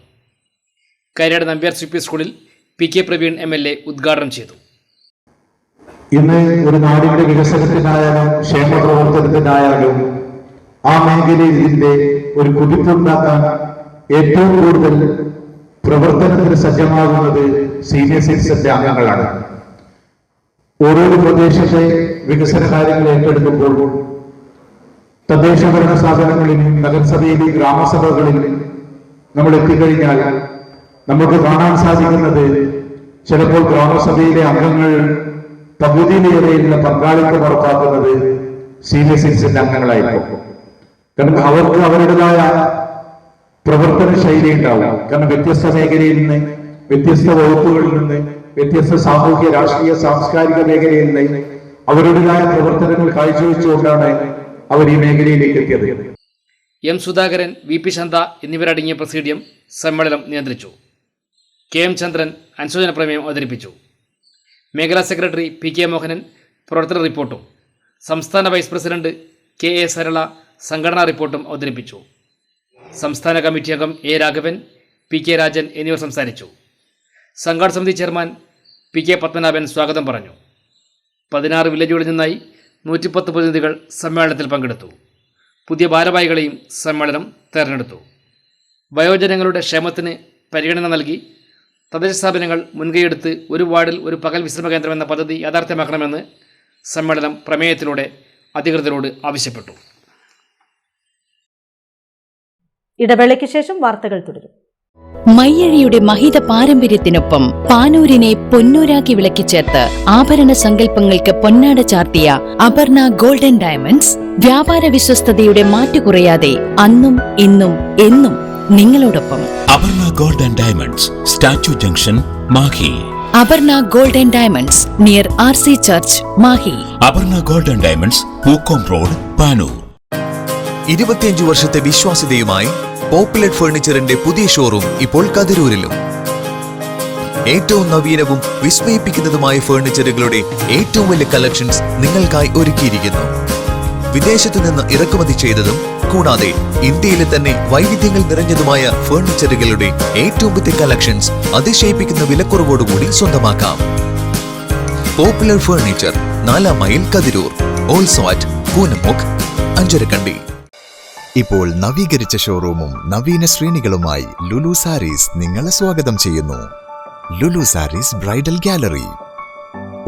കരിയാട് നമ്പ്യാർ CP സ്കൂളിൽ PK പ്രവീൺ MLA ഉദ്ഘാടനം ചെയ്തു. ഇന്ന് ഒരു നാടിന്റെ വികസനത്തിനായാലും ക്ഷേമ പ്രവർത്തനത്തിനായാലും ആ മേഖലയിൽ ഇതിന്റെ ഒരു കുതിപ്പുണ്ടാക്കാൻ ഏറ്റവും കൂടുതൽ പ്രവർത്തനത്തിന് സജ്ജമാകുന്നത് സീനിയർ സിറ്റിസന്റെ അംഗങ്ങളാണ്. ഓരോ പ്രദേശത്തെ വികസന കാര്യങ്ങൾ ഏറ്റെടുക്കുമ്പോൾ തദ്ദേശ ഭരണ സ്ഥാപനങ്ങളിൽ, നഗരസഭയിൽ, ഗ്രാമസഭകളിൽ നമ്മൾ എത്തിക്കഴിഞ്ഞാൽ നമുക്ക് കാണാൻ സാധിക്കുന്നത് ചിലപ്പോൾ ഗ്രാമസഭയിലെ അംഗങ്ങൾ പകുതിയിലേറെയുള്ള പങ്കാളിത്തം ഉറപ്പാക്കുന്നത് സീനിയർ സിറ്റിസന്റെ അംഗങ്ങളായിരിക്കും. കാരണം അവർക്ക് അവരുടേതായ പ്രവർത്തന ശൈലി ഉണ്ടാവും. കാരണം വ്യത്യസ്ത മേഖലയിൽ നിന്ന്, വ്യത്യസ്ത വകുപ്പുകളിൽ നിന്ന്, വ്യത്യസ്ത സാമൂഹ്യ, രാഷ്ട്രീയ, സാംസ്കാരിക മേഖലയിൽ നിന്ന് അവരുടേതായ പ്രവർത്തനങ്ങൾ കാഴ്ചവെച്ചുകൊണ്ടാണ് അവർ ഈ മേഖലയിലേക്ക് എത്തിയത്. M സുധാകരൻ, VP ശാന്ത എന്നിവരടങ്ങിയ പ്രസിഡിയം സമ്മേളനം നിയന്ത്രിച്ചു. KM ചന്ദ്രൻ അനുശോചന പ്രമേയം അവതരിപ്പിച്ചു. മേഖലാ സെക്രട്ടറി PK മോഹനൻ പ്രവർത്തന റിപ്പോർട്ടും സംസ്ഥാന വൈസ് പ്രസിഡന്റ് KA സരള സംഘടനാ റിപ്പോർട്ടും അവതരിപ്പിച്ചു. സംസ്ഥാന കമ്മിറ്റി അംഗം A രാഘവൻ, PK രാജൻ എന്നിവർ സംസാരിച്ചു. സംഘാടക സമിതി ചെയർമാൻ PK പത്മനാഭൻ സ്വാഗതം പറഞ്ഞു. 16 വില്ലേജുകളിൽ നിന്നായി 110 പ്രതിനിധികൾ സമ്മേളനത്തിൽ പങ്കെടുത്തു. പുതിയ ഭാരവാഹികളെയും സമ്മേളനം തെരഞ്ഞെടുത്തു. വയോജനങ്ങളുടെ ക്ഷേമത്തിന് പരിഗണന നൽകി തദ്ദേശ സ്ഥാപനങ്ങൾ മുൻകൈയെടുത്ത് ഒരു വാർഡിൽ ഒരു പകൽ വിശ്രമ കേന്ദ്രം എന്ന പദ്ധതി യാഥാർത്ഥ്യമാക്കണമെന്ന് സമ്മേളനം പ്രമേയത്തിലൂടെ അധികൃതരോട് ആവശ്യപ്പെട്ടു. ഇടവേളയ്ക്ക് ശേഷം വാർത്തകൾ തുടരും. മയ്യഴിയുടെ മഹിത പാരമ്പര്യത്തിനൊപ്പം പാനൂരിനെ പൊന്നൂരാക്കി വിളക്കിച്ചേർത്ത് ആഭരണ സങ്കല്പങ്ങൾക്ക് പൊന്നാട ചാർത്തിയ അപർണ ഗോൾഡൻ ഡയമണ്ട്സ് വ്യാപാര വിശ്വസ്തതയുടെ മാറ്റുകുറയാതെ അന്നും ഇന്നും എന്നും നിങ്ങളോടൊപ്പം. Aparna golden diamonds, statue junction, Mahe. Aparna golden diamonds near RC church, Mahe. Aparna golden diamonds, Pookkom road, Panoor. 25 വർഷത്തെ വിശ്വാസ്യതയുമായി പോപ്പുലർ ഫർണിച്ചറിന്റെ പുതിയ ഷോറൂം ഇപ്പോൾ കതിരൂരിലും. ഏറ്റവും നവീനവും വിസ്മയിപ്പിക്കുന്നതുമായ ഫർണിച്ചറുകളുടെ ഏറ്റവും വലിയ കളക്ഷൻസ് നിങ്ങൾക്കായി ഒരുക്കിയിരിക്കുന്നു. വിദേശത്തു നിന്ന് ഇറക്കുമതി ചെയ്തതും കൂടാതെ ഇന്ത്യയിലെ തന്നെ വൈവിധ്യങ്ങൾ നിറഞ്ഞതുമായ ഫർണിച്ചറുകളുടെ ഏറ്റവും പുതിയ കളക്ഷൻസ് അതിശയിപ്പിക്കുന്ന വിലക്കുറവോടുകൂടി സ്വന്തമാക്കാം. Popular furniture, 4 mile, Kathirur. Also at Koonamukku, Ancharakandy. ഇപ്പോൾ നവീകരിച്ച ഷോറൂമും നവീന ശ്രേണികളുമായി ലുലു സാരീസ് നിങ്ങളെ സ്വാഗതം ചെയ്യുന്നു. Lulu sarees bridal gallery.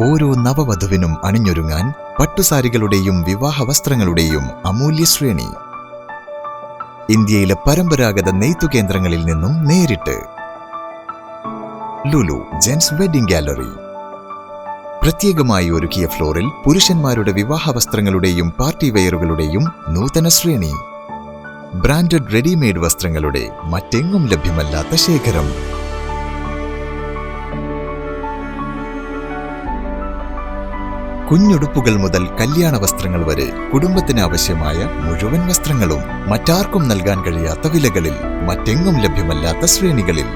ഓരോ നവവധുവിനും അണിഞ്ഞൊരുങ്ങാൻ പട്ടുസാരികളുടെയും വിവാഹ വസ്ത്രങ്ങളുടെയും അമൂല്യ ശ്രേണി. ഇന്ത്യയിലെ പരമ്പരാഗത നെയ്ത്തു കേന്ദ്രങ്ങളിൽ നിന്നും നേരിട്ട്. Lulu gents wedding gallery. പ്രത്യേകമായി ഒരുക്കിയ ഫ്ലോറിൽ പുരുഷന്മാരുടെ വിവാഹ വസ്ത്രങ്ങളുടെയും പാർട്ടി വെയറുകളുടെയും നൂതന ശ്രേണി. ബ്രാൻഡഡ് റെഡിമെയ്ഡ് വസ്ത്രങ്ങളുടെ മറ്റെങ്ങും ലഭ്യമല്ലാത്ത ശേഖരം. കുഞ്ഞുടുപ്പുകൾ മുതൽ കല്യാണ വസ്ത്രങ്ങൾ വരെ കുടുംബത്തിന് ആവശ്യമായ മുഴുവൻ വസ്ത്രങ്ങളും മറ്റാർക്കും നൽകാൻ കഴിയാത്ത വിലകളിൽ, മറ്റെങ്ങും ലഭ്യമല്ലാത്ത ശ്രേണികളിൽ.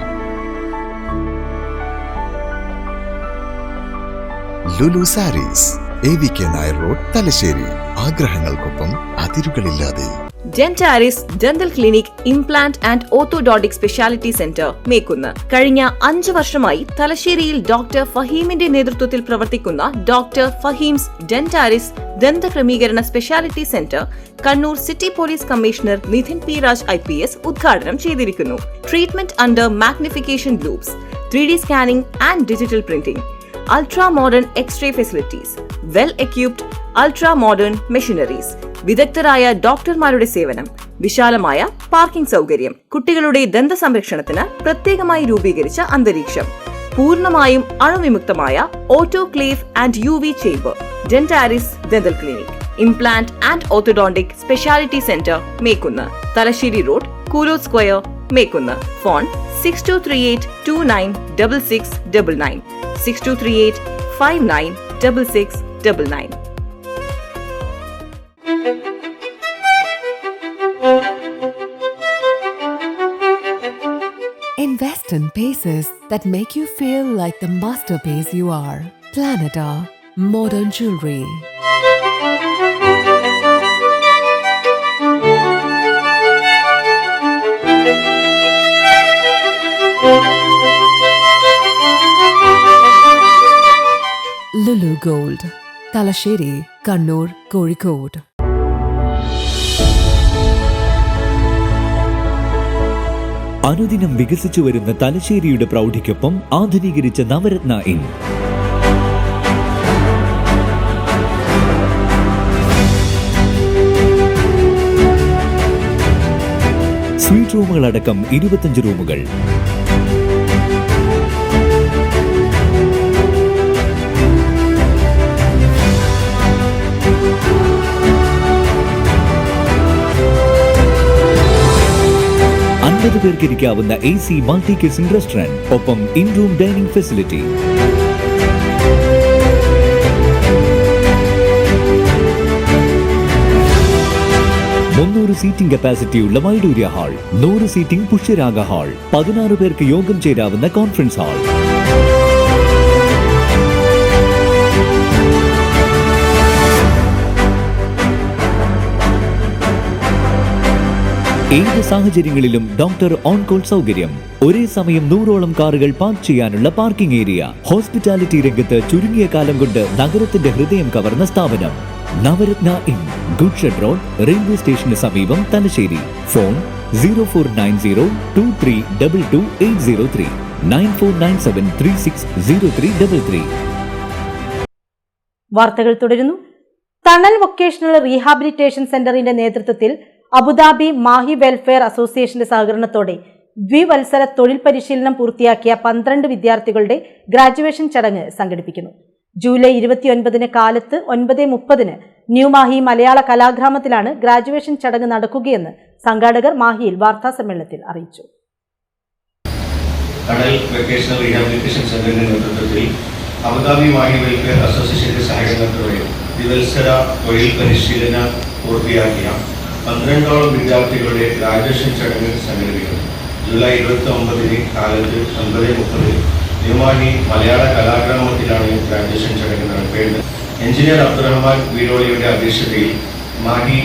Lulu saris, AVK Nair road, Thalassery. ആഗ്രഹങ്ങൾക്കൊപ്പം അതിരുകളില്ലാതെ. Dentaris dental clinic, implant and orthodontic speciality centre, Mekkunnu. കഴിഞ്ഞ 5 വർഷമായി തലശ്ശേരിയിൽ ഡോക്ടർ ഫഹീമിന്റെ നേതൃത്വത്തിൽ പ്രവർത്തിക്കുന്ന ഡോക്ടർ ഫഹീംസ് ഡെന്റാരിസ് ദന്തക്രമീകരണ speciality centre Kannur city police commissioner Nidhin P. Raj IPS ഉദ്ഘാടനം ചെയ്തിരിക്കുന്നു. Treatment under magnification loupes, 3D scanning and digital printing, ultra modern X-ray facilities, well equipped ultra modern machineries, വിദഗ്ധരായ ഡോക്ടർമാരുടെ സേവനം, വിശാലമായ പാർക്കിംഗ് സൗകര്യം, കുട്ടികളുടെ ദന്ത സംരക്ഷണത്തിന് പ്രത്യേകമായി രൂപീകരിച്ച അന്തരീക്ഷം, പൂർണ്ണമായും അണുവിമുക്തമായ autoclave and UV chamber. Dentaris dental clinic, implant and orthodontic speciality centre, Mekkunnu. Thalassery road, Koolo square, Mekkunnu. Phone 6238296699, 6238596699. Invest in pieces that make you feel like the masterpiece you are. Planeta Modern Jewelry. Lulu Gold, Talasheri, Kannur, Kozhikode. അനുദിനം വികസിച്ചു വരുന്ന തലശ്ശേരിയുടെ പ്രൗഢിക്കൊപ്പം ആധുനീകരിച്ച Navaratna inn. Suite റൂമുകളടക്കം 25 റൂമുകൾ. പേർക്കിരിക്കാവുന്ന AC multi kitchen restaurant, ഒപ്പം in room dining facility. Seating കപ്പാസിറ്റിയുള്ള Vaidurya hall, 100 seating Pushyaraga hall, 16 പേർക്ക് യോഗം ചേരാവുന്ന കോൺഫറൻസ് ഹാൾ. ഏത് സാഹചര്യങ്ങളിലും ഡോക്ടർ ഓൺ കോൾ സൗകര്യം, ഒരേ സമയം 100ഓളം കാറുകൾ പാർക്ക് ചെയ്യാനുള്ള പാർക്കിംഗ് ഏരിയ. ഹോസ്പിറ്റാലിറ്റി രംഗത്ത് ചുരുങ്ങിയ കാലം കൊണ്ട് നഗരത്തിന്റെ ഹൃദയം കവർന്ന സ്ഥാപനം Navaratna inn, good shed road, railway സ്റ്റേഷന് സമീപം, തലശ്ശേരി. ഫോൺ 049023228803, 9497360333. വാർത്തകൾ തുടരുന്നു. തണൽ വൊക്കേഷണൽ റീഹാബിലിറ്റേഷൻ സെന്ററിന്റെ നേതൃത്വത്തിൽ അബുദാബി മാഹി വെൽഫെയർ അസോസിയേഷന്റെ സഹകരണത്തോടെ ദ്വിവത്സര തൊഴിൽ പരിശീലനം പൂർത്തിയാക്കിയ 12 വിദ്യാർത്ഥികളുടെ ഗ്രാജുവേഷൻ ചടങ്ങ് സംഘടിപ്പിക്കുന്നു. ജൂലൈ 29 കാലത്ത് 9:30 ന്യൂ മാഹി മലയാള കലാഗ്രാമത്തിലാണ് ഗ്രാജുവേഷൻ ചടങ്ങ് നടക്കുകയെന്ന് സംഘാടകർ മാഹിയിൽ വാർത്താസമ്മേളനത്തിൽ അറിയിച്ചു. തണൽ വൊക്കേഷണൽ റീഹാബിലിറ്റേഷൻ സെന്ററിന്റെ നേതൃത്വത്തിൽ അബുദാബി മാഹി വെൽഫെയർ അസോസിയേഷന്റെ സഹകരണത്തോടെ ദ്വിവത്സര തൊഴിൽ പരിശീലനം പൂർത്തിയാക്കിയ 12ഓളം വിദ്യാർത്ഥികളുടെ ഗ്രാജുവേഷൻ ചടങ്ങ് സംഘടിപ്പിക്കുന്നു. ജൂലൈ 29 കാലത്ത് 9:30 ന്യൂമാഹി മലയാള കലാഗ്രാമത്തിലാണ് ഗ്രാജുവേഷൻ ചടങ്ങ് നടക്കേണ്ടത്. എഞ്ചിനീയർ അബ്ദുറഹ്മാൻ വീരോളിയുടെ അധ്യക്ഷതയിൽ Mahe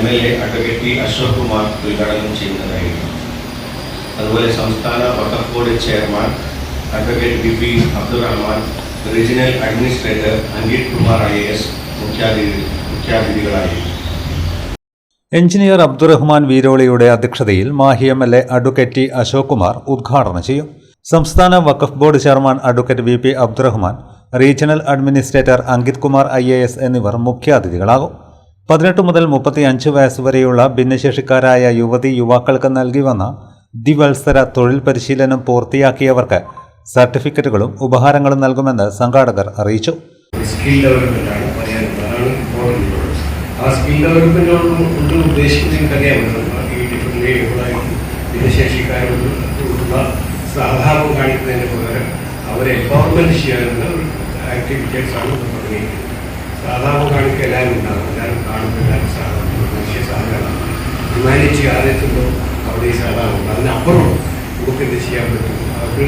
MLA advocate P. Ashok Kumar ഉദ്ഘാടനം ചെയ്യുന്നതായിരിക്കും. അതുപോലെ സംസ്ഥാന Waqf board chairman advocate BP Abdurahman, regional administrator Anjith Kumar IAS മുഖ്യാതിഥികളായിരിക്കും. എഞ്ചിനീയർ അബ്ദുറഹ്മാൻ വീരോളിയുടെ അധ്യക്ഷതയിൽ Mahe MLA advocate T. Ashok Kumar ഉദ്ഘാടനം ചെയ്യും. സംസ്ഥാന Waqf board chairman advocate VP Abdurahman, regional administrator Ankit Kumar IAS എന്നിവർ മുഖ്യാതിഥികളാകും. 18 മുതൽ 35 വയസ്സ് വരെയുള്ള ഭിന്നശേഷിക്കാരായ യുവതി യുവാക്കൾക്ക് നൽകി വന്ന ദ്വിവത്സര തൊഴിൽ പരിശീലനം പൂർത്തിയാക്കിയവർക്ക് സർട്ടിഫിക്കറ്റുകളും ഉപഹാരങ്ങളും നൽകുമെന്ന് സംഘാടകർ അറിയിച്ചു. സ്കിൽ ഡെവലപ്മെന്റാണ് പറയാനുള്ളത്. അതാണ് ഇമ്പോർട്ടൻ്റ്. ആ സ്കിൽ ഡെവലപ്മെന്റ് കൊണ്ട് ഉദ്ദേശിക്കുന്നത് അറിയാമല്ലോ. ഈ ഡിഫറെൻ്റ് ഭിന്നശേഷിക്കാരോടുള്ള സഹതാപം കാണിക്കുന്നതിന് പകരം അവരെ എംപവർമെന്റ് ചെയ്യാനുള്ള ആക്ടിവിറ്റീസാണ് തുടങ്ങിയിരിക്കുന്നത്. സഹതാപം കാണിക്കുക എല്ലാവരും ഉണ്ടാകും, എല്ലാവരും കാണുമ്പോൾ എല്ലാവരും സഹതാപം, മനുഷ്യ സഹകരണം, ഹ്യൂമാനിറ്റി ആദ്യത്തുണ്ടോ അവിടെ ഈ സഹതാപം. അതിനപ്പുറം നമുക്ക് എന്ത് ചെയ്യാൻ പറ്റും? അവർ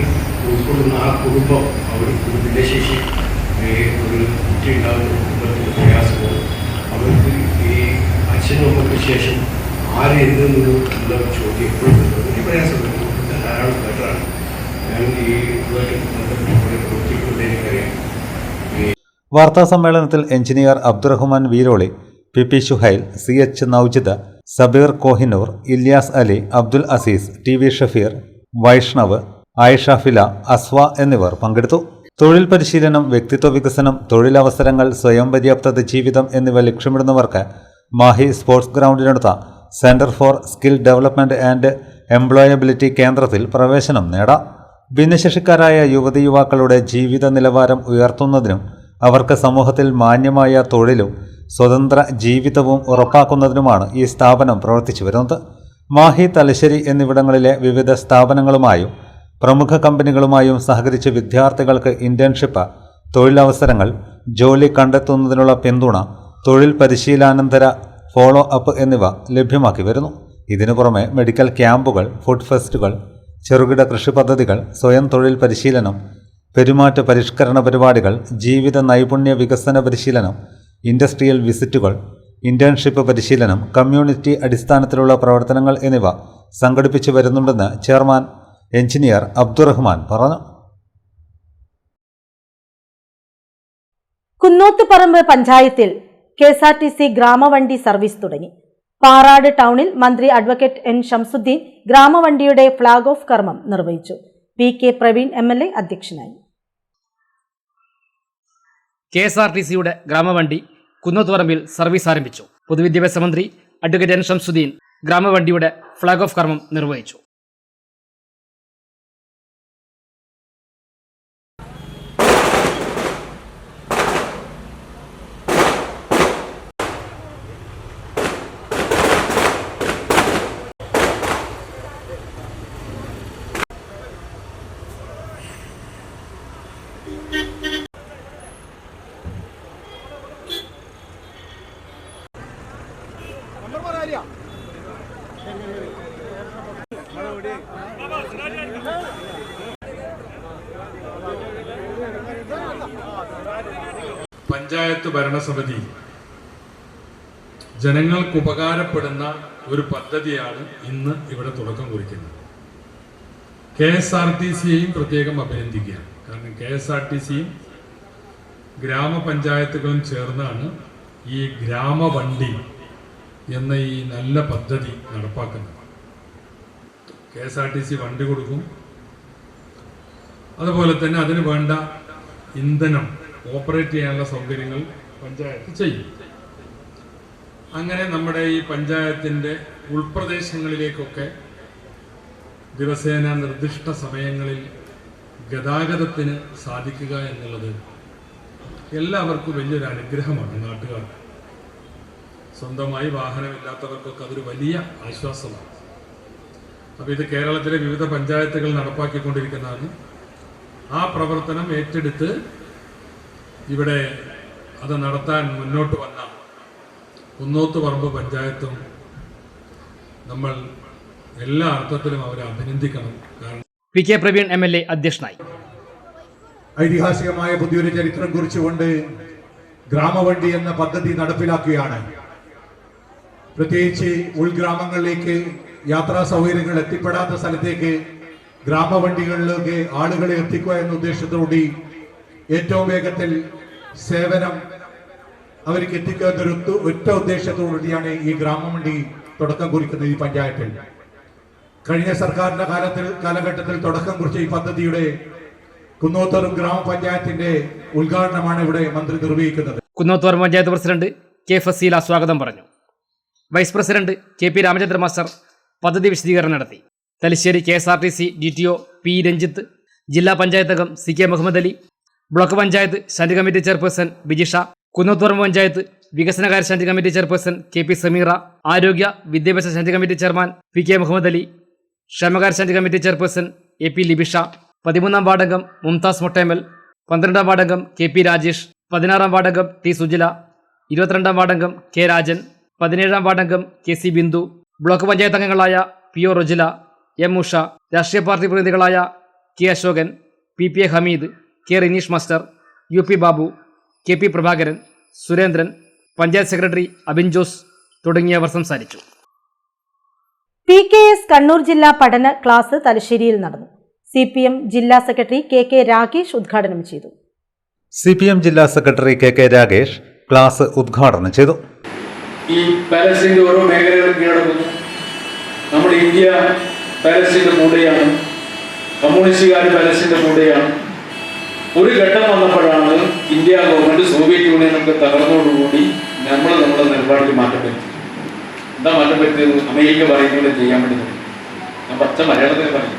ഉൾക്കൊള്ളുന്ന ആ കുടുംബം, അവർ ഭിന്നശേഷി ഒരു കുട്ടി ഉണ്ടാകുന്ന കുടുംബത്തിന് പ്രയാസമോ, അവർക്ക് ഈ അച്ഛനും അമ്മയ്ക്ക് ശേഷം ആര് എന്നുള്ള ചോദ്യം എപ്പോഴും വലിയ പ്രയാസമുണ്ട്. ധാരാളം ബെറ്ററാണ്. ഞാൻ ഈ ഇതുമായിട്ട് ബന്ധപ്പെട്ട് പ്രവർത്തിക്കുന്നത് എനിക്കറിയാം. വാർത്താ സമ്മേളനത്തിൽ engineer Abdurahman Veeroli, PP Shuhail, CH Noujid, Sabeer Kohinoor, Ilyas Ali, Abdul Aziz, TV Shafeer, Vaishnav, Ayisha Fila, Aswa എന്നിവർ പങ്കെടുത്തു. തൊഴിൽ പരിശീലനം, വ്യക്തിത്വ വികസനം, തൊഴിലവസരങ്ങൾ, സ്വയം പര്യാപ്തത ജീവിതം എന്നിവ ലക്ഷ്യമിടുന്നവർക്ക് മാഹി സ്പോർട്സ് ഗ്രൗണ്ടിനടുത്ത centre for skill development and employability കേന്ദ്രത്തിൽ പ്രവേശനം നേടാം. ഭിന്നശേഷിക്കാരായ യുവതി യുവാക്കളുടെ ജീവിത നിലവാരം ഉയർത്തുന്നതിനും അവർക്ക് സമൂഹത്തിൽ മാന്യമായ തൊഴിലും സ്വതന്ത്ര ജീവിതവും ഉറപ്പാക്കുന്നതിനുമാണ് ഈ സ്ഥാപനം പ്രവർത്തിച്ചു വരുന്നത്. മാഹി, തലശ്ശേരി എന്നിവിടങ്ങളിലെ വിവിധ സ്ഥാപനങ്ങളുമായും പ്രമുഖ കമ്പനികളുമായും സഹകരിച്ച് വിദ്യാർത്ഥികൾക്ക് ഇന്റേൺഷിപ്പ്, തൊഴിലവസരങ്ങൾ, ജോലി കണ്ടെത്തുന്നതിനുള്ള പിന്തുണ, തൊഴിൽ പരിശീലനാനന്തര ഫോളോ അപ്പ് എന്നിവ ലഭ്യമാക്കി വരുന്നു. ഇതിനു പുറമെ മെഡിക്കൽ ക്യാമ്പുകൾ, ഫുഡ് ഫെസ്റ്റുകൾ, ചെറുകിട കൃഷി പദ്ധതികൾ, സ്വയം തൊഴിൽ പരിശീലനം, പെരുമാറ്റ പരിഷ്കരണ പരിപാടികൾ, ജീവിത നൈപുണ്യ വികസന പരിശീലനം, ഇൻഡസ്ട്രിയൽ വിസിറ്റുകൾ, ഇന്റേൺഷിപ്പ് പരിശീലനം, കമ്മ്യൂണിറ്റി അടിസ്ഥാനത്തിലുള്ള പ്രവർത്തനങ്ങൾ എന്നിവ സംഘടിപ്പിച്ചു വരുന്നുണ്ടെന്ന് ചെയർമാൻ എഞ്ചിനീയർ അബ്ദുറഹ്മാൻ പറഞ്ഞു. കുന്നോത്തുപറമ്പ് പഞ്ചായത്തിൽ KSRTC ഗ്രാമവണ്ടി സർവീസ് തുടങ്ങി. പാറാട് ടൗണിൽ മന്ത്രി അഡ്വക്കേറ്റ് N ഷംസുദ്ദീൻ ഗ്രാമവണ്ടിയുടെ ഫ്ളാഗ് ഓഫ് കർമ്മം നിർവഹിച്ചു. PK പ്രവീൺ MLA അധ്യക്ഷനായി. KSRTCയുടെ ഗ്രാമവണ്ടി കുന്നോത്തുപറമ്പിൽ സർവീസ് ആരംഭിച്ചു. പൊതുവിദ്യാഭ്യാസ മന്ത്രി അഡ്വക്കേറ്റ് N ഷംസുദ്ദീൻ ഗ്രാമവണ്ടിയുടെ ഫ്ളാഗ് ഓഫ് കർമ്മം നിർവഹിച്ചു. പഞ്ചായത്ത് ഭരണസമിതി ജനങ്ങൾക്ക് ഉപകാരപ്പെടുന്ന ഒരു പദ്ധതിയാണ് ഇന്ന് ഇവിടെ തുടക്കം കുറിക്കുന്നത്. KSRTCയെയും പ്രത്യേകം അഭിനന്ദിക്കുകയാണ്. കാരണം KSRTCയും ഗ്രാമപഞ്ചായത്തുകളും ചേർന്നാണ് ഈ ഗ്രാമവണ്ടി എന്ന ഈ നല്ല പദ്ധതി നടപ്പാക്കുന്നത്. KSRTC വണ്ടി കൊടുക്കും, അതുപോലെ തന്നെ അതിന് വേണ്ട ഇന്ധനം ഓപ്പറേറ്റ് ചെയ്യാനുള്ള സൗകര്യങ്ങൾ പഞ്ചായത്ത് ചെയ്യും. അങ്ങനെ നമ്മുടെ ഈ പഞ്ചായത്തിൻ്റെ ഉൾപ്രദേശങ്ങളിലേക്കൊക്കെ ദിവസേന നിർദ്ദിഷ്ട സമയങ്ങളിൽ ഗതാഗതത്തിന് സാധിക്കുക എന്നുള്ളത് എല്ലാവർക്കും വലിയൊരു അനുഗ്രഹമാണ്. നാട്ടുകാർക്ക്, സ്വന്തമായി വാഹനമില്ലാത്തവർക്കൊക്കെ അതൊരു വലിയ ആശ്വാസമാണ്. അപ്പോൾ ഇത് കേരളത്തിലെ വിവിധ പഞ്ചായത്തുകൾ നടപ്പാക്കിക്കൊണ്ടിരിക്കുന്നതാണ്. ആ പ്രവർത്തനം ഏറ്റെടുത്ത് ഇവിടെ അത് നടത്താൻ മുന്നോട്ട് വന്ന കുന്നോത്തുപറമ്പ് പഞ്ചായത്തും നമ്മൾ എല്ലാ അർത്ഥത്തിലും അവരെ അഭിനന്ദിക്കണം. കാരണം PK പ്രവീൺ MLA അധ്യക്ഷനായി. ഐതിഹാസികമായ പുതിയൊരു ചരിത്രം കുറിച്ചുകൊണ്ട് ഗ്രാമവണ്ടി എന്ന പദ്ധതി നടപ്പിലാക്കുകയാണ്. പ്രത്യേകിച്ച് ഉൾഗ്രാമങ്ങളിലേക്ക് യാത്രാ സൗകര്യങ്ങൾ എത്തിപ്പെടാത്ത സ്ഥലത്തേക്ക് ഗ്രാമവണ്ടികളിലേക്ക് ആളുകളെ എത്തിക്കുക എന്ന ഉദ്ദേശത്തോടുകൂടി ഏറ്റവും വേഗത്തിൽ സേവനം അവർക്ക് എത്തിക്കുക എന്നൊരു ഒറ്റ ഉദ്ദേശത്തോടുകൂടിയാണ് ഈ ഗ്രാമവണ്ടി തുടക്കം കുറിക്കുന്നത്. ഈ പഞ്ചായത്തിൽ കഴിഞ്ഞ സർക്കാരിന്റെ കാലഘട്ടത്തിൽ തുടക്കം കുറിച്ച ഈ പദ്ധതിയുടെ കുന്നോത്തുപറമ്പ് ഗ്രാമപഞ്ചായത്തിന്റെ ഉദ്ഘാടനമാണ് ഇവിടെ മന്ത്രി നിർവഹിക്കുന്നത്. കുന്നോത്തുപറമ്പ് പഞ്ചായത്ത് പ്രസിഡന്റ് കെ ഫസീല സ്വാഗതം പറഞ്ഞു. Vice president K P Ramachandra master പദ്ധതി വിശദീകരണം നടത്തി. Thalassery KSRTC DTO P Ranjith, ജില്ലാ പഞ്ചായത്ത് അംഗം CK Muhammad Ali, block panchayat standing committee chairperson Bijisha, Kunnathuparamba panchayat വികസനകാര്യ standing committee chairperson KP Sameera, ആരോഗ്യ വിദ്യാഭ്യാസ standing committee chairman PK Muhammad Ali, ക്ഷേമകാര്യ standing committee chairperson AP Libisha, 13ാം വാർഡംഗം മുംതാസ് മൊട്ടേമൽ, 12ാം വാർഡംഗം KP രാജേഷ്, 16ാം വാർഡംഗം T സുജില, 22ാം വാർഡംഗം K രാജൻ, 17ാം വാർഡംഗം KC ബിന്ദു, ബ്ലോക്ക് പഞ്ചായത്ത് അംഗങ്ങളായ PO റൊജില, M ഉഷ, രാഷ്ട്രീയ പാർട്ടി പ്രതിനിധികളായ K Ashokan, PPA Hameed, K Rineesh master, UP Babu, KP Prabhakaran, Surendran, panchayat secretary Abin Jose തുടങ്ങിയവർ സംസാരിച്ചു. PKS കണ്ണൂർ ജില്ലാ പഠന ക്ലാസ് തലശ്ശേരിയിൽ നടന്നു. CPM ജില്ലാ സെക്രട്ടറി KK രാഗേഷ് ഉദ്ഘാടനം ചെയ്തു. CPM ജില്ലാ സെക്രട്ടറി KK രാഗേഷ് ക്ലാസ് ഉദ്ഘാടനം ചെയ്തു. ഈ പാലസ്തീൻ്റെ ഓരോ മേഖലകളും കീഴടക്കുന്നു. നമ്മുടെ ഇന്ത്യ പാലസ്തീൻ്റെ കൂടെയാണ്, കമ്മ്യൂണിസ്റ്റുകാർ പാലസ്തീൻ്റെ കൂടെയാണ്. ഒരു ഘട്ടം വന്നപ്പോഴാണ് ഇന്ത്യ ഗവൺമെൻറ് സോവിയറ്റ് യൂണിയനൊക്കെ തകർന്നതോടുകൂടി നമ്മുടെ നിലപാടിൽ മാറ്റം പറ്റി. എന്താ മാറ്റം പറ്റിയത്? അമേരിക്ക പറയുന്നത് ചെയ്യാൻ വേണ്ടി തുടങ്ങി. ഞാൻ പച്ച മലയാളത്തിൽ പറയും.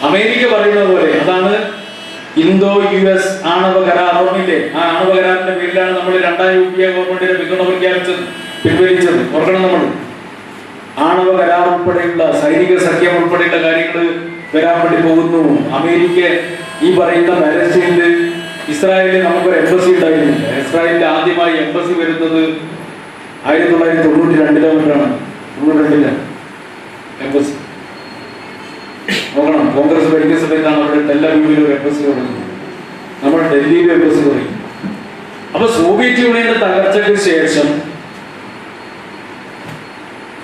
അമേരിക്ക പറയുന്നത് പോലെ അതാണ് ഇന്തോ-US ആണവ കരാർ. ഓർമ്മയില്ലേ? ആ ആണവ കരാറിന്റെ പേരിലാണ് നമ്മൾ 2ാം UPA ഗവൺമെന്റിനെ പിന്തുണ പ്രഖ്യാപിച്ചത്, പിൻവലിച്ചത്. ഓർക്കണം, നമ്മൾ ആണവ കരാർ ഉൾപ്പെടെയുള്ള സൈനിക സഖ്യം ഉൾപ്പെടെയുള്ള കാര്യങ്ങൾ വരാൻ വേണ്ടി പോകുന്നു. അമേരിക്ക ഈ പറയുന്ന പാലസ്തീനിൽ, ഇസ്രായേലിൽ നമുക്കൊരു എംബസി ഉണ്ടായിരുന്നില്ല. ഇസ്രായേലിൽ ആദ്യമായി എംബസി വരുന്നത് 1992 92 എംബസി. നോക്കണം, കോൺഗ്രസ് ഭരിക്കുന്ന സമയത്താണ് അവിടെ ടെല്ലവീവിൽ ഒരു എംബസി തുടങ്ങുന്നത്, നമ്മുടെ ഡൽഹിയിൽ എംബസി തുടങ്ങി. അപ്പൊ സോവിയറ്റ് യൂണിയന്റെ തകർച്ചയ്ക്ക് ശേഷം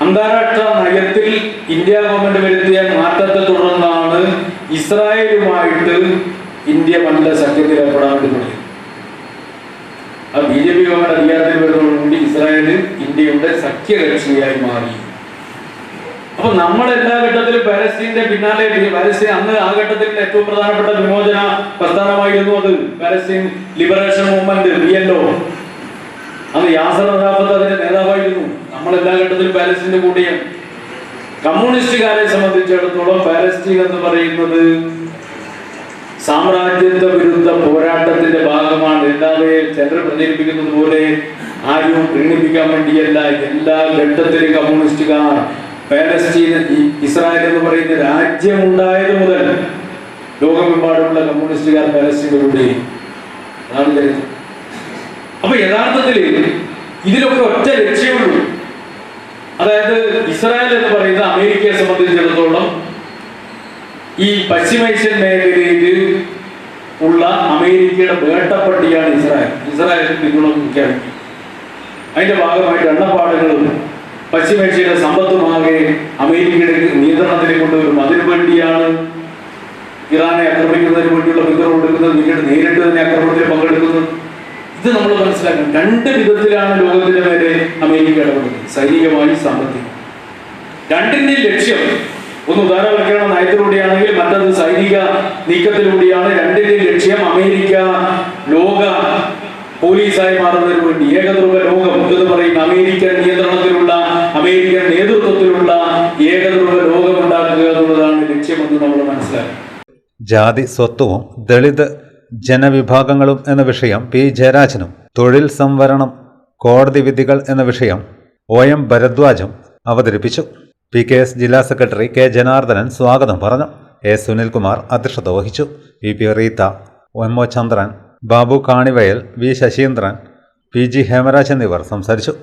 അന്താരാഷ്ട്ര നയത്തിൽ ഇന്ത്യ ഗവൺമെന്റ് വരുത്തിയ മാറ്റത്തെ തുടർന്നാണ് ഇസ്രായേലുമായിട്ട് ഇന്ത്യ നല്ല സഖ്യത്തിൽ ഏർപ്പെടാൻ വേണ്ടി തുടങ്ങി. ആ BJP ഗവൺമെന്റ് അധികാരത്തിൽ വരുന്നതോടുകൂടി ഇസ്രായേൽ ഇന്ത്യയുടെ സഖ്യകക്ഷിയായി മാറി. അപ്പൊ നമ്മളെല്ലാ ഘട്ടത്തിലും പാലസ്തീന്റെ പിന്നാലെ, പാലസ്തീൻ അന്ന് ആ ഘട്ടത്തിൽ ഏറ്റവും പ്രധാനപ്പെട്ട വിമോചന പ്രസ്ഥാനമായിരുന്നു അത്, പാലസ്തീൻ ലിബറേഷൻ മൂവ്മെന്റ് PLO. അന്ന് യാസർ അറാഫത്ത് അതിന്റെ നേതാവായിരുന്നു. നമ്മളെല്ലാ ഘട്ടത്തിലും പാലസ്തീന്റെ കൂടെയാണ്. കമ്മ്യൂണിസ്റ്റുകാരെ സംബന്ധിച്ചിടത്തോളം പാലസ്തീൻ എന്ന് പറയുന്നത് സാമ്രാജ്യത്വ വിരുദ്ധ പോരാട്ടത്തിന്റെ ഭാഗമാണ്. അല്ലാതെ ചിലർ പ്രചരിപ്പിക്കുന്നത് പോലെ ആരും പ്രീണിപ്പിക്കാൻ വേണ്ടിയല്ല. എല്ലാ ഘട്ടത്തിലും കമ്മ്യൂണിസ്റ്റുകാർ പാലസ്തീൻ, ഇസ്രായേൽ എന്ന് പറയുന്ന രാജ്യമുണ്ടായത് മുതൽ ലോകമെമ്പാടുമുള്ള കമ്മ്യൂണിസ്റ്റുകാർ പാലസ്തീനിലൂടെ അതാണ് ചരിത്രം. അപ്പൊ യഥാർത്ഥത്തിൽ ഇതിലൊക്കെ ഒറ്റ ലക്ഷ്യമുള്ളൂ. അതായത് ഇസ്രായേൽ എന്ന് പറയുന്ന അമേരിക്കയെ സംബന്ധിച്ചിടത്തോളം ഈ പശ്ചിമേഷ്യൻ മേഖലയിൽ ഉള്ള അമേരിക്കയുടെ വേട്ടപ്പട്ടിയാണ് ഇസ്രായേൽ പിന്തുണ പ്രഖ്യാപിക്കും. അതിന്റെ ഭാഗമായിട്ട് എണ്ണപ്പാടുകളും പശ്ചിമേഷ്യയുടെ സമ്പത്തുമാകെ അമേരിക്കയുടെ നിയന്ത്രണത്തിലേക്ക് കൊണ്ടുവരും. അതിനു വേണ്ടിയാണ് ഇറാനെ ആക്രമിക്കുന്നതിന് വേണ്ടിയുള്ള പിന്തുണ കൊടുക്കുന്നത്, പിന്നീട് നേരിട്ട് തന്നെ ആക്രമണത്തിൽ പങ്കെടുക്കുന്നത്. ഇത് നമ്മൾ മനസ്സിലാക്കണം. 2 വിധത്തിലാണ് ലോകത്തിന്റെ മേലെ അമേരിക്ക ഇടപെടുന്നത്, സൈനികമായി, സാമ്പത്തികം. 2ന്റെയും ലക്ഷ്യം ഒന്ന് ഉദാരവൽക്കരണ നയത്തിലൂടെയാണെങ്കിൽ മറ്റത് സൈനിക നീക്കത്തിലൂടെയാണ്. 2ന്റെയും ലക്ഷ്യം അമേരിക്ക ലോക പോലീസായി മാറുന്നതിന് വേണ്ടി ഏകധ്രുവ ലോകം എന്ന് പറയുന്ന അമേരിക്കൻ നിയന്ത്രണത്തിലുള്ള, അമേരിക്കൻ നേതൃത്വത്തിലുള്ള ഏകധ്രുവ ലോകം ഉണ്ടാക്കുക എന്നുള്ളതാണ് ലക്ഷ്യമെന്ന് നമ്മൾ മനസ്സിലാക്കി. ജാതി സ്വത്വവും ദളിത് ജനവിഭാഗങ്ങളും എന്ന വിഷയം P ജയരാജനും, തൊഴിൽ സംവരണം, കോടതി വിധികൾ എന്ന വിഷയം OM ഭരദ്വാജും അവതരിപ്പിച്ചു. PKS ജില്ലാ സെക്രട്ടറി K ജനാർദ്ദനൻ സ്വാഗതം പറഞ്ഞു. A സുനിൽകുമാർ അധ്യക്ഷത വഹിച്ചു. VP റീത്ത, MO ചന്ദ്രൻ, ബാബു കാണിവയൽ, V ശശീന്ദ്രൻ, PG ഹേമരാജ് എന്നിവർ സംസാരിച്ചു.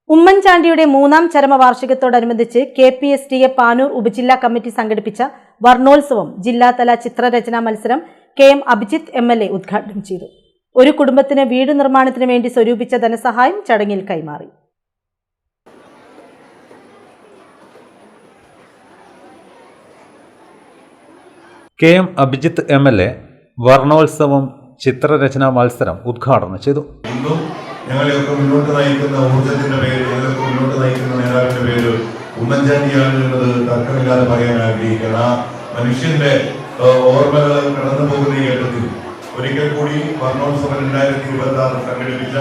ഉമ്മൻചാണ്ടിയുടെ 3ാം ചരമവാർഷികത്തോടനുബന്ധിച്ച് KPSTA പാനൂർ ഉപജില്ലാ കമ്മിറ്റി സംഘടിപ്പിച്ച വർണ്ണോത്സവം ജില്ലാതല ചിത്രരചനാ മത്സരം KM അഭിജിത്ത് MLA ഉദ്ഘാടനം ചെയ്തു. ഒരു കുടുംബത്തിന് വീട് നിർമ്മാണത്തിന് വേണ്ടി സ്വരൂപിച്ച ധനസഹായം ചടങ്ങിൽ കൈമാറി. KM അഭിജിത്ത് MLA വർണ്ണോത്സവം ചിത്രരചനാ മത്സരം ഉദ്ഘാടനം ചെയ്തു. ഞങ്ങളെയൊക്കെ മുന്നോട്ട് നയിക്കുന്ന ഊർജത്തിന്റെ പേര്, ഞങ്ങളൊക്കെ മുന്നോട്ട് നയിക്കുന്ന നേതാവിന്റെ പേര് ഉമ്മൻചാണ്ടിയാണ് എന്നത് തർക്കമില്ലാതെ പറയാൻ ആഗ്രഹിക്കണം. ആ മനുഷ്യന്റെ ഓർമ്മകൾ കടന്നു പോകുന്ന ഈ ഘട്ടത്തിൽ ഒരിക്കൽ കൂടി വർണ്ണോത്സവം 2026 സംഘടിപ്പിച്ച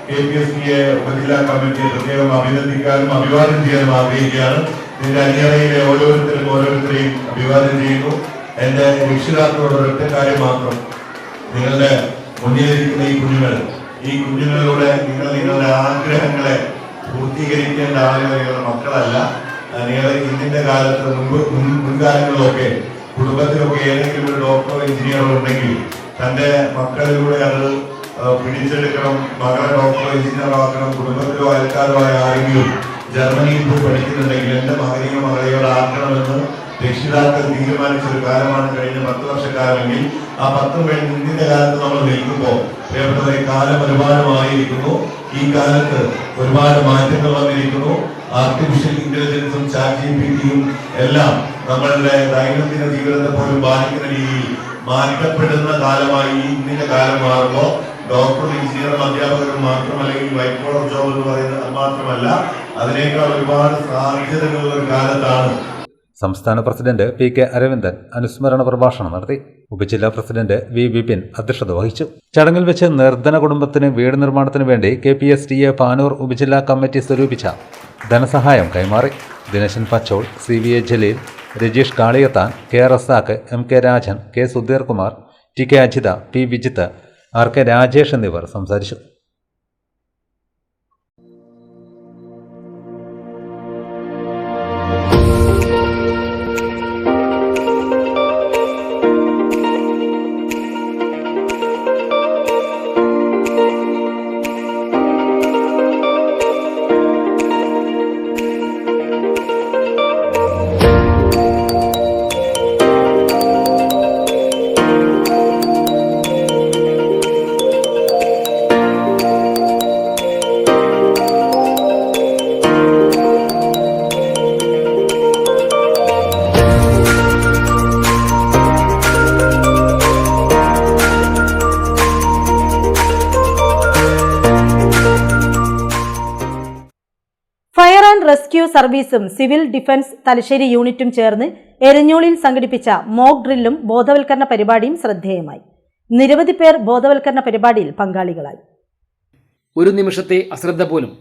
KPSTA ഉപജില്ലാ കമ്മിറ്റിയെ പ്രത്യേകം അഭിനന്ദിക്കാനും അഭിവാദ്യം ചെയ്യാനും ആഗ്രഹിക്കുകയാണ്. ഇതിന്റെ അണിയറയിലെ ഓരോരുത്തരെയും അഭിവാദ്യം ചെയ്യുന്നു. എന്റെ രക്ഷിതാക്കളോട് ഒരൊറ്റ കാര്യം മാത്രം, നിങ്ങളുടെ മുന്നിലിരിക്കുന്ന ഈ കുഞ്ഞുങ്ങളിലൂടെ നിങ്ങളുടെ ആഗ്രഹങ്ങളെ പൂർത്തീകരിക്കേണ്ട ആളുകൾ നിങ്ങളുടെ മക്കളല്ല. നിങ്ങൾ ഇന്നിന്റെ കാലത്ത് മുൻകാലങ്ങളിലൊക്കെ കുടുംബത്തിലൊക്കെ ഏതെങ്കിലും ഒരു ഡോക്ടറോ എഞ്ചിനീയറോ ഉണ്ടെങ്കിൽ തന്റെ മക്കളിലൂടെ അത് പിടിച്ചെടുക്കണം. മകളെ ഡോക്ടറോ എഞ്ചിനീയറോ ആക്കണം. കുടുംബത്തിലോ അയൽക്കാരോ ആയ ആരെങ്കിലും ജർമ്മനിയിൽ പോയി പഠിക്കുന്നുണ്ടെങ്കിൽ എന്റെ മകനെയോ മകളെയോ ആക്കണമെന്ന് രക്ഷിതാക്കൾ തീരുമാനിച്ചൊരു കാലമാണ് കഴിഞ്ഞ 10 വർഷക്കാലമെങ്കിൽ ആ 10 കഴിഞ്ഞ് ഇന്നിന്റെ കാലത്ത് നമ്മൾ നിൽക്കുമ്പോൾ പ്രിയപ്പെട്ടവരെ, കാലം ഒരുപാട് മാറിയിരിക്കുന്നു. ഈ കാലത്ത് ഒരുപാട് മാറ്റങ്ങൾ വന്നിരിക്കുന്നു. ആർട്ടിഫിഷ്യൽ ഇന്റലിജൻസും ChatGPTയും എല്ലാം നമ്മളുടെ ദൈനംദിന ജീവിതത്തെ പോലും ബാധിക്കുന്ന രീതിയിൽ മാറ്റപ്പെടുന്ന കാലമായി ഇന്നിന്റെ കാലം മാറുമ്പോൾ ഡോക്ടറും എഞ്ചിനീയറും അധ്യാപകരും മാത്രമല്ല, ഈ വൈറ്റ് കോളർ ജോബ് എന്ന് പറയുന്നത് മാത്രമല്ല, അതിനേക്കാൾ ഒരുപാട് സാധ്യതകളുള്ള ഒരു കാലത്താണ്. സംസ്ഥാന പ്രസിഡന്റ് PK അരവിന്ദൻ അനുസ്മരണ പ്രഭാഷണം നടത്തി. ഉപജില്ലാ പ്രസിഡന്റ് V വിപിൻ അധ്യക്ഷത വഹിച്ചു. ചടങ്ങിൽ വെച്ച് നിർധന കുടുംബത്തിന് വീട് നിർമ്മാണത്തിന് വേണ്ടി KPSTA പാനൂർ ഉപജില്ലാ കമ്മിറ്റി സ്വരൂപിച്ച ധനസഹായം കൈമാറി. Dineshan പച്ചോൾ, CVA Jaleel, Rajeesh കാളിയത്താൻ, K Razak, MK Rajan, K Sudheer Kumar, TK Ajitha, P Vijith, RK Rajesh എന്നിവർ സംസാരിച്ചു. ഫയർ ആൻഡ് റെസ്ക്യൂ സർവീസും സിവിൽ ഡിഫൻസ് തലശ്ശേരി യൂണിറ്റും ചേർന്ന് എരഞ്ഞോളിയിൽ സംഘടിപ്പിച്ച മോക്ക് ഡ്രില്ലും ബോധവൽക്കരണ പരിപാടിയും ശ്രദ്ധേയമായി. നിരവധി പേർ ബോധവൽക്കരണ പരിപാടിയിൽ പങ്കാളികളായി. ഒരു നിമിഷത്തെ അശ്രദ്ധ പോലും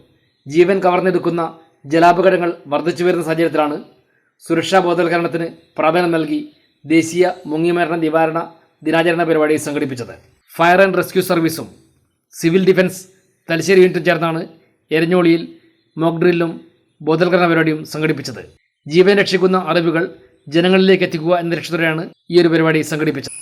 ജീവൻ കവർന്നെടുക്കുന്ന ജലാപകടങ്ങൾ വർദ്ധിച്ചു വരുന്ന സാഹചര്യത്തിലാണ് സുരക്ഷാ ബോധവൽക്കരണത്തിന് പ്രാധാന്യം നൽകി ദേശീയ മുങ്ങിമരണ നിവാരണ ദിനാചരണ പരിപാടി സംഘടിപ്പിച്ചത്. ഫയർ ആൻഡ് റെസ്ക്യൂ സർവീസും സിവിൽ ഡിഫൻസ് തലശ്ശേരി യൂണിറ്റും ചേർന്നാണ് എരഞ്ഞോളിയിൽ മോക്ക് ഡ്രില്ലും ബോധവൽക്കരണ പരിപാടിയും സംഘടിപ്പിച്ചത്. ജീവൻ രക്ഷിക്കുന്ന അറിവുകൾ ജനങ്ങളിലേക്ക് എത്തിക്കുക എന്ന ലക്ഷ്യത്തോടെയാണ് ഈ ഒരു പരിപാടി സംഘടിപ്പിച്ചത്.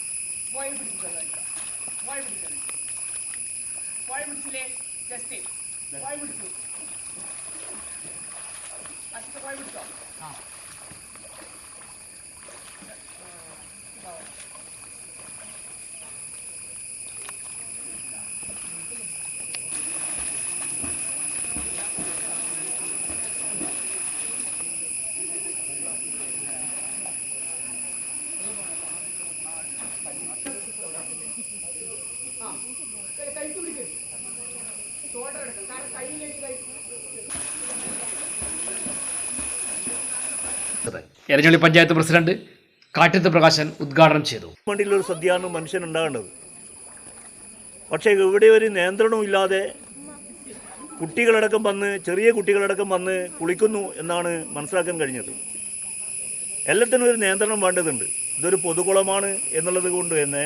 എരഞ്ഞോളി പഞ്ചായത്ത് പ്രസിഡന്റ് കാറ്റത്ത് പ്രകാശൻ ഉദ്ഘാടനം ചെയ്തു. വണ്ടിയിലൊരു സദ്യയാണ് മനുഷ്യൻ ഉണ്ടാകേണ്ടത്. പക്ഷേ ഇവിടെ ഒരു നിയന്ത്രണവും ഇല്ലാതെ കുട്ടികളടക്കം വന്ന് ചെറിയ കുട്ടികളടക്കം വന്ന് കുളിക്കുന്നു എന്നാണ് മനസ്സിലാക്കാൻ കഴിഞ്ഞത്. എല്ലാത്തിനും ഒരു നിയന്ത്രണം വേണ്ടതുണ്ട്. ഇതൊരു പൊതുകുളമാണ് എന്നുള്ളത് കൊണ്ട് തന്നെ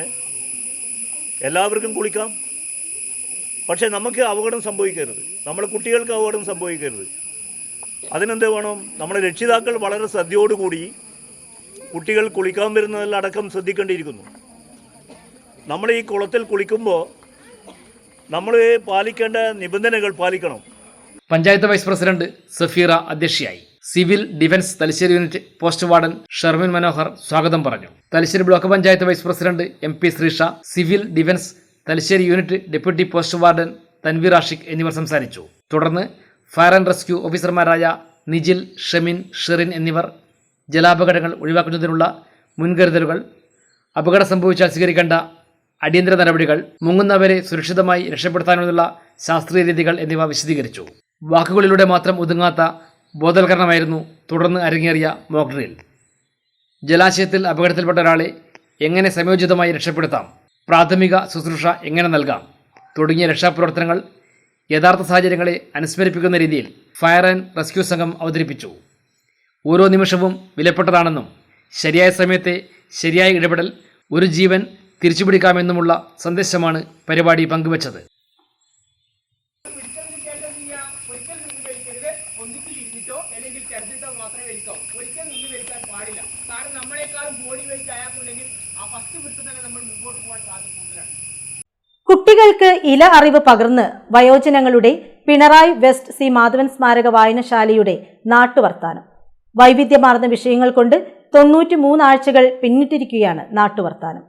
എല്ലാവർക്കും കുളിക്കാം. പക്ഷേ നമുക്ക് അപകടം സംഭവിക്കരുത്, നമ്മുടെ കുട്ടികൾക്ക് അപകടം സംഭവിക്കരുത്. അതിനെന്ത് വേണം? നമ്മുടെ രക്ഷിതാക്കൾ വളരെ ശ്രദ്ധയോടുകൂടി കുട്ടികൾ കുളിക്കാൻ വരുന്നതിലടക്കം ശ്രദ്ധിക്കേണ്ടിയിരിക്കുന്നു. നമ്മൾ ഈ കുളത്തിൽ കുളിക്കുമ്പോൾ നമ്മൾ പാലിക്കേണ്ട നിബന്ധനകൾ പാലിക്കണം. പഞ്ചായത്ത് വൈസ് പ്രസിഡന്റ് സഫീറ അധ്യക്ഷയായി. Civil defence Thalassery unit post warden Sharmin Manohar സ്വാഗതം പറഞ്ഞു. Thalassery block panchayat vice president MP Sreesha, civil defence Thalassery unit deputy post warden Tanveer Ashiq എന്നിവർ സംസാരിച്ചു. തുടർന്ന് ഫയർ ആൻഡ് റെസ്ക്യൂ ഓഫീസർമാരായ നിജിൽ, ഷെമിൻ, ഷെറിൻ എന്നിവർ ജലാപകടങ്ങൾ ഒഴിവാക്കുന്നതിനുള്ള മുൻകരുതലുകൾ, അപകടം സംഭവിച്ചാൽ സ്വീകരിക്കേണ്ട അടിയന്തര നടപടികൾ, മുങ്ങുന്നവരെ സുരക്ഷിതമായി രക്ഷപ്പെടുത്താനുള്ള ശാസ്ത്രീയ രീതികൾ എന്നിവ വിശദീകരിച്ചു. വാക്കുകളിലൂടെ മാത്രം ഒതുങ്ങാത്ത ബോധവൽക്കരണമായിരുന്നു തുടർന്ന് അരങ്ങേറിയ മോക്ക് ഡ്രിൽ. ജലാശയത്തിൽ അപകടത്തിൽപ്പെട്ട ഒരാളെ എങ്ങനെ സമയോചിതമായി രക്ഷപ്പെടുത്താം, പ്രാഥമിക ശുശ്രൂഷ എങ്ങനെ നൽകാം തുടങ്ങിയ രക്ഷാപ്രവർത്തനങ്ങൾ യഥാർത്ഥ സാഹചര്യങ്ങളെ അനുസ്മരിപ്പിക്കുന്ന രീതിയിൽ ഫയർ ആൻഡ് റെസ്ക്യൂ സംഘം അവതരിപ്പിച്ചു. ഓരോ നിമിഷവും വിലപ്പെട്ടതാണെന്നും ശരിയായ സമയത്തെ ശരിയായ ഇടപെടൽ ഒരു ജീവൻ തിരിച്ചുപിടിക്കാമെന്നുമുള്ള സന്ദേശമാണ് പരിപാടി പങ്കുവച്ചത്. കുട്ടികൾക്ക് ഇല അറിവ് പകർന്ന് വയോജനങ്ങളുടെ പിണറായി വെസ്റ്റ് സി മാധവൻ സ്മാരക വായനശാലയുടെ നാട്ടുവർത്താനം. വൈവിധ്യമാർന്ന വിഷയങ്ങൾ കൊണ്ട് 93 ആഴ്ചകൾ പിന്നിട്ടിരിക്കുകയാണ് നാട്ടുവർത്താനം.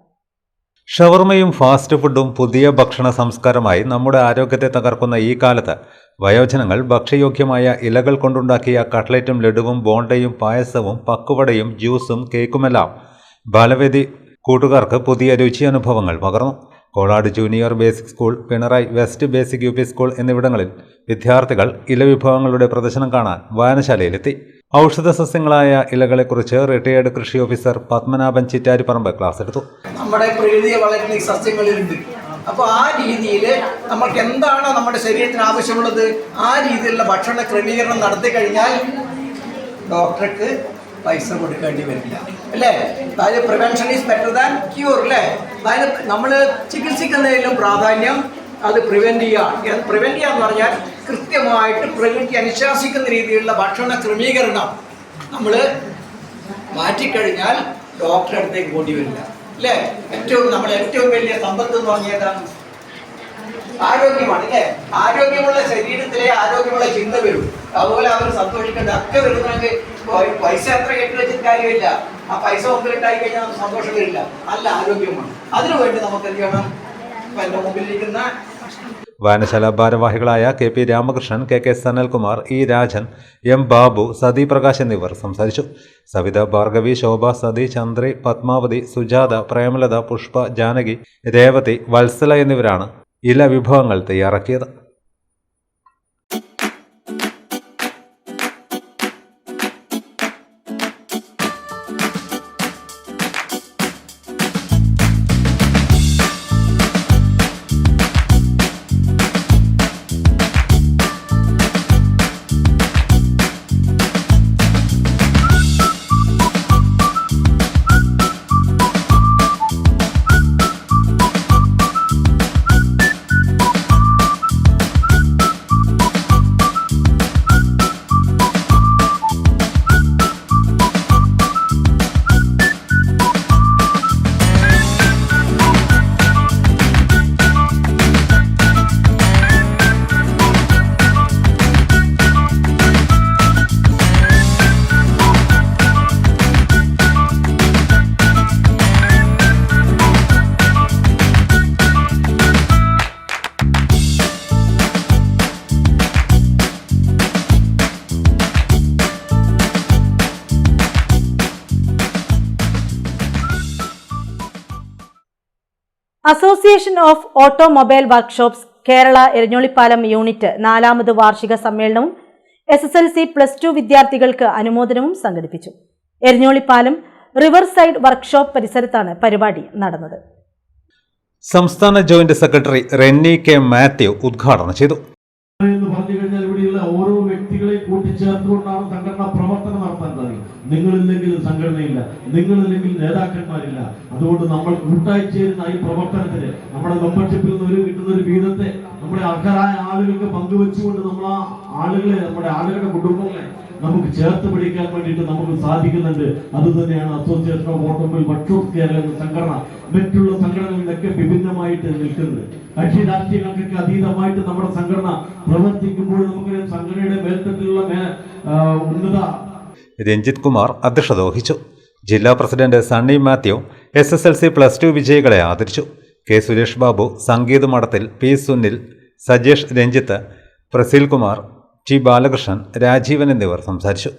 ഷവർമയും ഫാസ്റ്റ് ഫുഡും പുതിയ ഭക്ഷണ സംസ്കാരമായി നമ്മുടെ ആരോഗ്യത്തെ തകർക്കുന്ന ഈ കാലത്ത് വയോജനങ്ങൾ ഭക്ഷ്യയോഗ്യമായ ഇലകൾ കൊണ്ടുണ്ടാക്കിയ കട്ട്ലറ്റും ലഡുവും ബോണ്ടയും പായസവും പക്കുവടയും ജ്യൂസും കേക്കുമെല്ലാം ബാലവേദി കൂട്ടുകാർക്ക് പുതിയ രുചി അനുഭവങ്ങൾ പകർന്നു. Kolad junior basic school, Pinarayi west basic U P school എന്നിവിടങ്ങളിൽ വിദ്യാർത്ഥികൾ ഇലവിഭവങ്ങളുടെ പ്രദർശനം കാണാൻ വായനശാലയിലെത്തി. ഔഷധ സസ്യങ്ങളായ ഇലകളെക്കുറിച്ച് റിട്ടയേർഡ് കൃഷി ഓഫീസർ പത്മനാഭൻ ചിറ്റാരിപ്പറമ്പ് ക്ലാസ് എടുത്തു. നമ്മുടെ പ്രകൃതിയെ വളരുന്ന ഈ സസ്യങ്ങളിലുണ്ട്. അപ്പോൾ ആ രീതിയിൽ നമുക്ക് എന്താണ് നമ്മുടെ ശരീരത്തിന് ആവശ്യമുള്ളത് ആ രീതിയിലുള്ള ഭക്ഷണ ക്രമീകരണം നടത്തി കഴിഞ്ഞാൽ ഡോക്ടർക്ക് പൈസ കൊടുക്കേണ്ടി വരില്ല, അല്ലേ? അതായത് prevention is better than cure, അല്ലേ? അതായത് നമ്മൾ ചികിത്സിക്കുന്നതിലും പ്രാധാന്യം അത് പ്രിവെൻറ്റ് ചെയ്യുക. പ്രിവെൻറ്റ് ചെയ്യുക എന്ന് പറഞ്ഞാൽ കൃത്യമായിട്ട് പ്രകൃതി അനുശാസിക്കുന്ന രീതിയിലുള്ള ഭക്ഷണ ക്രമീകരണം നമ്മൾ മാറ്റിക്കഴിഞ്ഞാൽ ഡോക്ടറെ അടുത്തേക്ക് പോണ്ടി വരില്ല, അല്ലേ? നമ്മുടെ ഏറ്റവും വലിയ സമ്പത്ത് എന്ന് പറഞ്ഞാൽ ആരോഗ്യമാണ്, അല്ലേ? ആരോഗ്യമുള്ള ശരീരത്തിലെ ആരോഗ്യമുള്ള ചിന്ത വരും. അതുപോലെ അവർ സന്തോഷിക്കേണ്ട ഒക്കെ വരുന്നെങ്കിൽ പൈസ എത്ര കെട്ടി വെച്ചിട്ട് കാര്യമില്ല. ആ പൈസ മുമ്പിൽ ഉണ്ടായി കഴിഞ്ഞാൽ നമുക്ക് സന്തോഷം വരില്ല. നല്ല ആരോഗ്യമാണ്. അതിനുവേണ്ടി നമുക്ക് എന്ത് ചെയ്യണം? എൻ്റെ മുമ്പിലിരിക്കുന്ന വായനശാല ഭാരവാഹികളായ K P Ramakrishnan, K K Sanalkumar, E Rajan, M Babu, Sathi Prakash എന്നിവർ സംസാരിച്ചു. സവിത, ഭാർഗവി, ശോഭ, സതി, ചന്ദ്രി, പത്മാവതി, സുജാത, പ്രേമലത, പുഷ്പ, ജാനകി, രേവതി, വത്സല എന്നിവരാണ് ഇല വിഭവങ്ങൾ തയ്യാറാക്കിയത്. Association of automobile workshops Kerala Eranjolipalam unit 4ാമത് വാർഷിക സമ്മേളനവും SSLC +2 വിദ്യാർത്ഥികൾക്ക് അനുമോദനവും സംഘടിപ്പിച്ചു. എരഞ്ഞോളിപ്പാലം റിവർ സൈഡ് വർക്ക്ഷോപ്പ് പരിസരത്താണ് പരിപാടി നടന്നത്. സംസ്ഥാന joint secretary Renny K Mathew ഉദ്ഘാടനം ചെയ്തു. എന്ന് പറഞ്ഞു കഴിഞ്ഞാൽ ഇവിടെയുള്ള ഓരോ വ്യക്തികളെ കൂട്ടിച്ചേർത്തുകൊണ്ടാണ് സംഘടന പ്രവർത്തനം നടത്താൻ സാധിക്കും. നിങ്ങളില്ലെങ്കിൽ സംഘടനയില്ല, നിങ്ങളില്ലെങ്കിൽ നേതാക്കന്മാരില്ല. അതുകൊണ്ട് നമ്മൾ കൂട്ടായി ചേരുന്ന ഈ പ്രവർത്തനത്തിന് നമ്മുടെ മെമ്പർഷിപ്പിൽ നിന്ന് കിട്ടുന്ന ഒരു വീതത്തെ നമ്മുടെ അർഹരായ ആളുകൾക്ക് പങ്കുവെച്ചുകൊണ്ട് നമ്മൾ ആ ആളുകളെ, നമ്മുടെ ആളുകളുടെ കുടുംബങ്ങളെ നമുക്ക് ചേർത്ത് പിടിക്കാൻ വേണ്ടിയിട്ട് നമുക്ക് സാധിക്കുന്നുണ്ട്. അതുതന്നെയാണ് association of automobile workshops Kerala എന്ന സംഘടന മറ്റുള്ള സംഘടനകളിൽ നിന്നൊക്കെ വിഭിന്നമായിട്ട് നിൽക്കുന്നത്. കക്ഷി രാഷ്ട്രീയങ്ങൾക്കൊക്കെ അതീതമായിട്ട് നമ്മുടെ സംഘടന പ്രവർത്തിക്കുമ്പോൾ നമുക്ക് സംഘടനയുടെ മേൽത്തട്ടിലുള്ള ഉന്നത രഞ്ജിത് കുമാർ അധ്യക്ഷത വഹിച്ചു. ജില്ലാ പ്രസിഡന്റ് സണ്ണി മാത്യു SSLC +2 വിജയികളെ ആദരിച്ചു. കെ സുരേഷ് ബാബു, സംഗീത് മഠത്തിൽ, പി സുനിൽ, സജേഷ് രഞ്ജിത്ത്, പ്രസീൽ കുമാർ, ടി ബാലകൃഷ്ണൻ, രാജീവൻ എന്നിവർ സംസാരിച്ചു.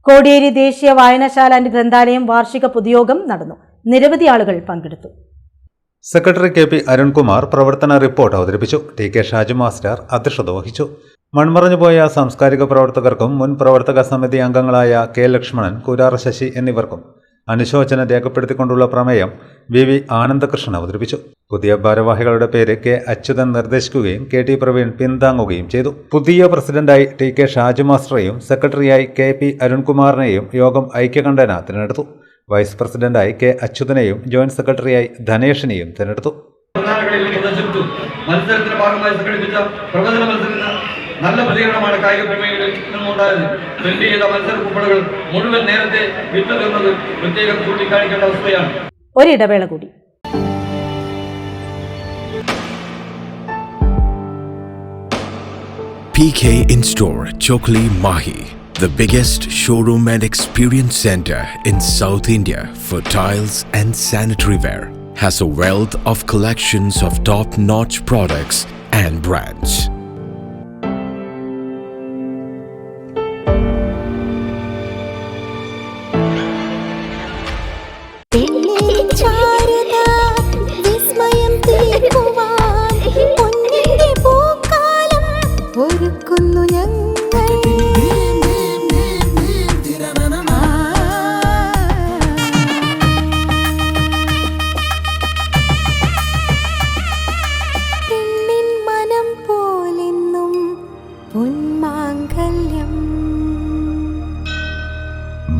കോടിയേരി ദേശീയ വായനശാല ആൻഡ് ഗ്രന്ഥാലയം വാർഷിക പൊതുയോഗം നടന്നു. നിരവധി ആളുകൾ പങ്കെടുത്തു. സെക്രട്ടറി കെ പി അരുൺകുമാർ പ്രവർത്തന റിപ്പോർട്ട് അവതരിപ്പിച്ചു. ടി കെ ഷാജു മാസ്റ്റർ അധ്യക്ഷത വഹിച്ചു. മൺമറഞ്ഞുപോയ സാംസ്കാരിക പ്രവർത്തകർക്കും മുൻ പ്രവർത്തക സമിതി അംഗങ്ങളായ കെ ലക്ഷ്മണൻ, കുരാർ ശശി എന്നിവർക്കും അനുശോചനം രേഖപ്പെടുത്തിക്കൊണ്ടുള്ള പ്രമേയം വി ആനന്ദകൃഷ്ണൻ അവതരിപ്പിച്ചു. പുതിയ ഭാരവാഹികളുടെ പേര് കെ അച്യുതൻ നിർദ്ദേശിക്കുകയും കെ ടി പ്രവീൺ പിന്താങ്ങുകയും ചെയ്തു. പുതിയ പ്രസിഡന്റായി ടി കെ ഷാജു മാസ്റ്ററെയും സെക്രട്ടറിയായി കെ പി അരുൺകുമാറിനെയും യോഗം ഐക്യകണ്ഠേന തിരഞ്ഞെടുത്തു. വൈസ് പ്രസിഡന്റായി കെ അച്യുതനെയും ജോയിന്റ് സെക്രട്ടറിയായി ധനേഷിനെയും തിരഞ്ഞെടുത്തു. മത്സരത്തിന്റെ ഭാഗമായി സംഘടിപ്പിച്ച പ്രവചന മത്സരത്തിന് നല്ല പ്രതികരണമാണ് കായിക പ്രേമികളിൽ നിന്നുണ്ടായത്. പ്രിന്റ് ചെയ്ത മത്സര കൂപ്പണുകൾ മുഴുവൻ നേരത്തെ വിറ്റു തീർന്നത് പ്രത്യേകം ചൂണ്ടിക്കാണിക്കേണ്ട അവസ്ഥയാണ്. ഒരിടവേള കൂടി. PK In-Store Chokli Mahi, the biggest showroom and experience center in South India for tiles and sanitary ware, has a wealth of collections of top-notch products and brands.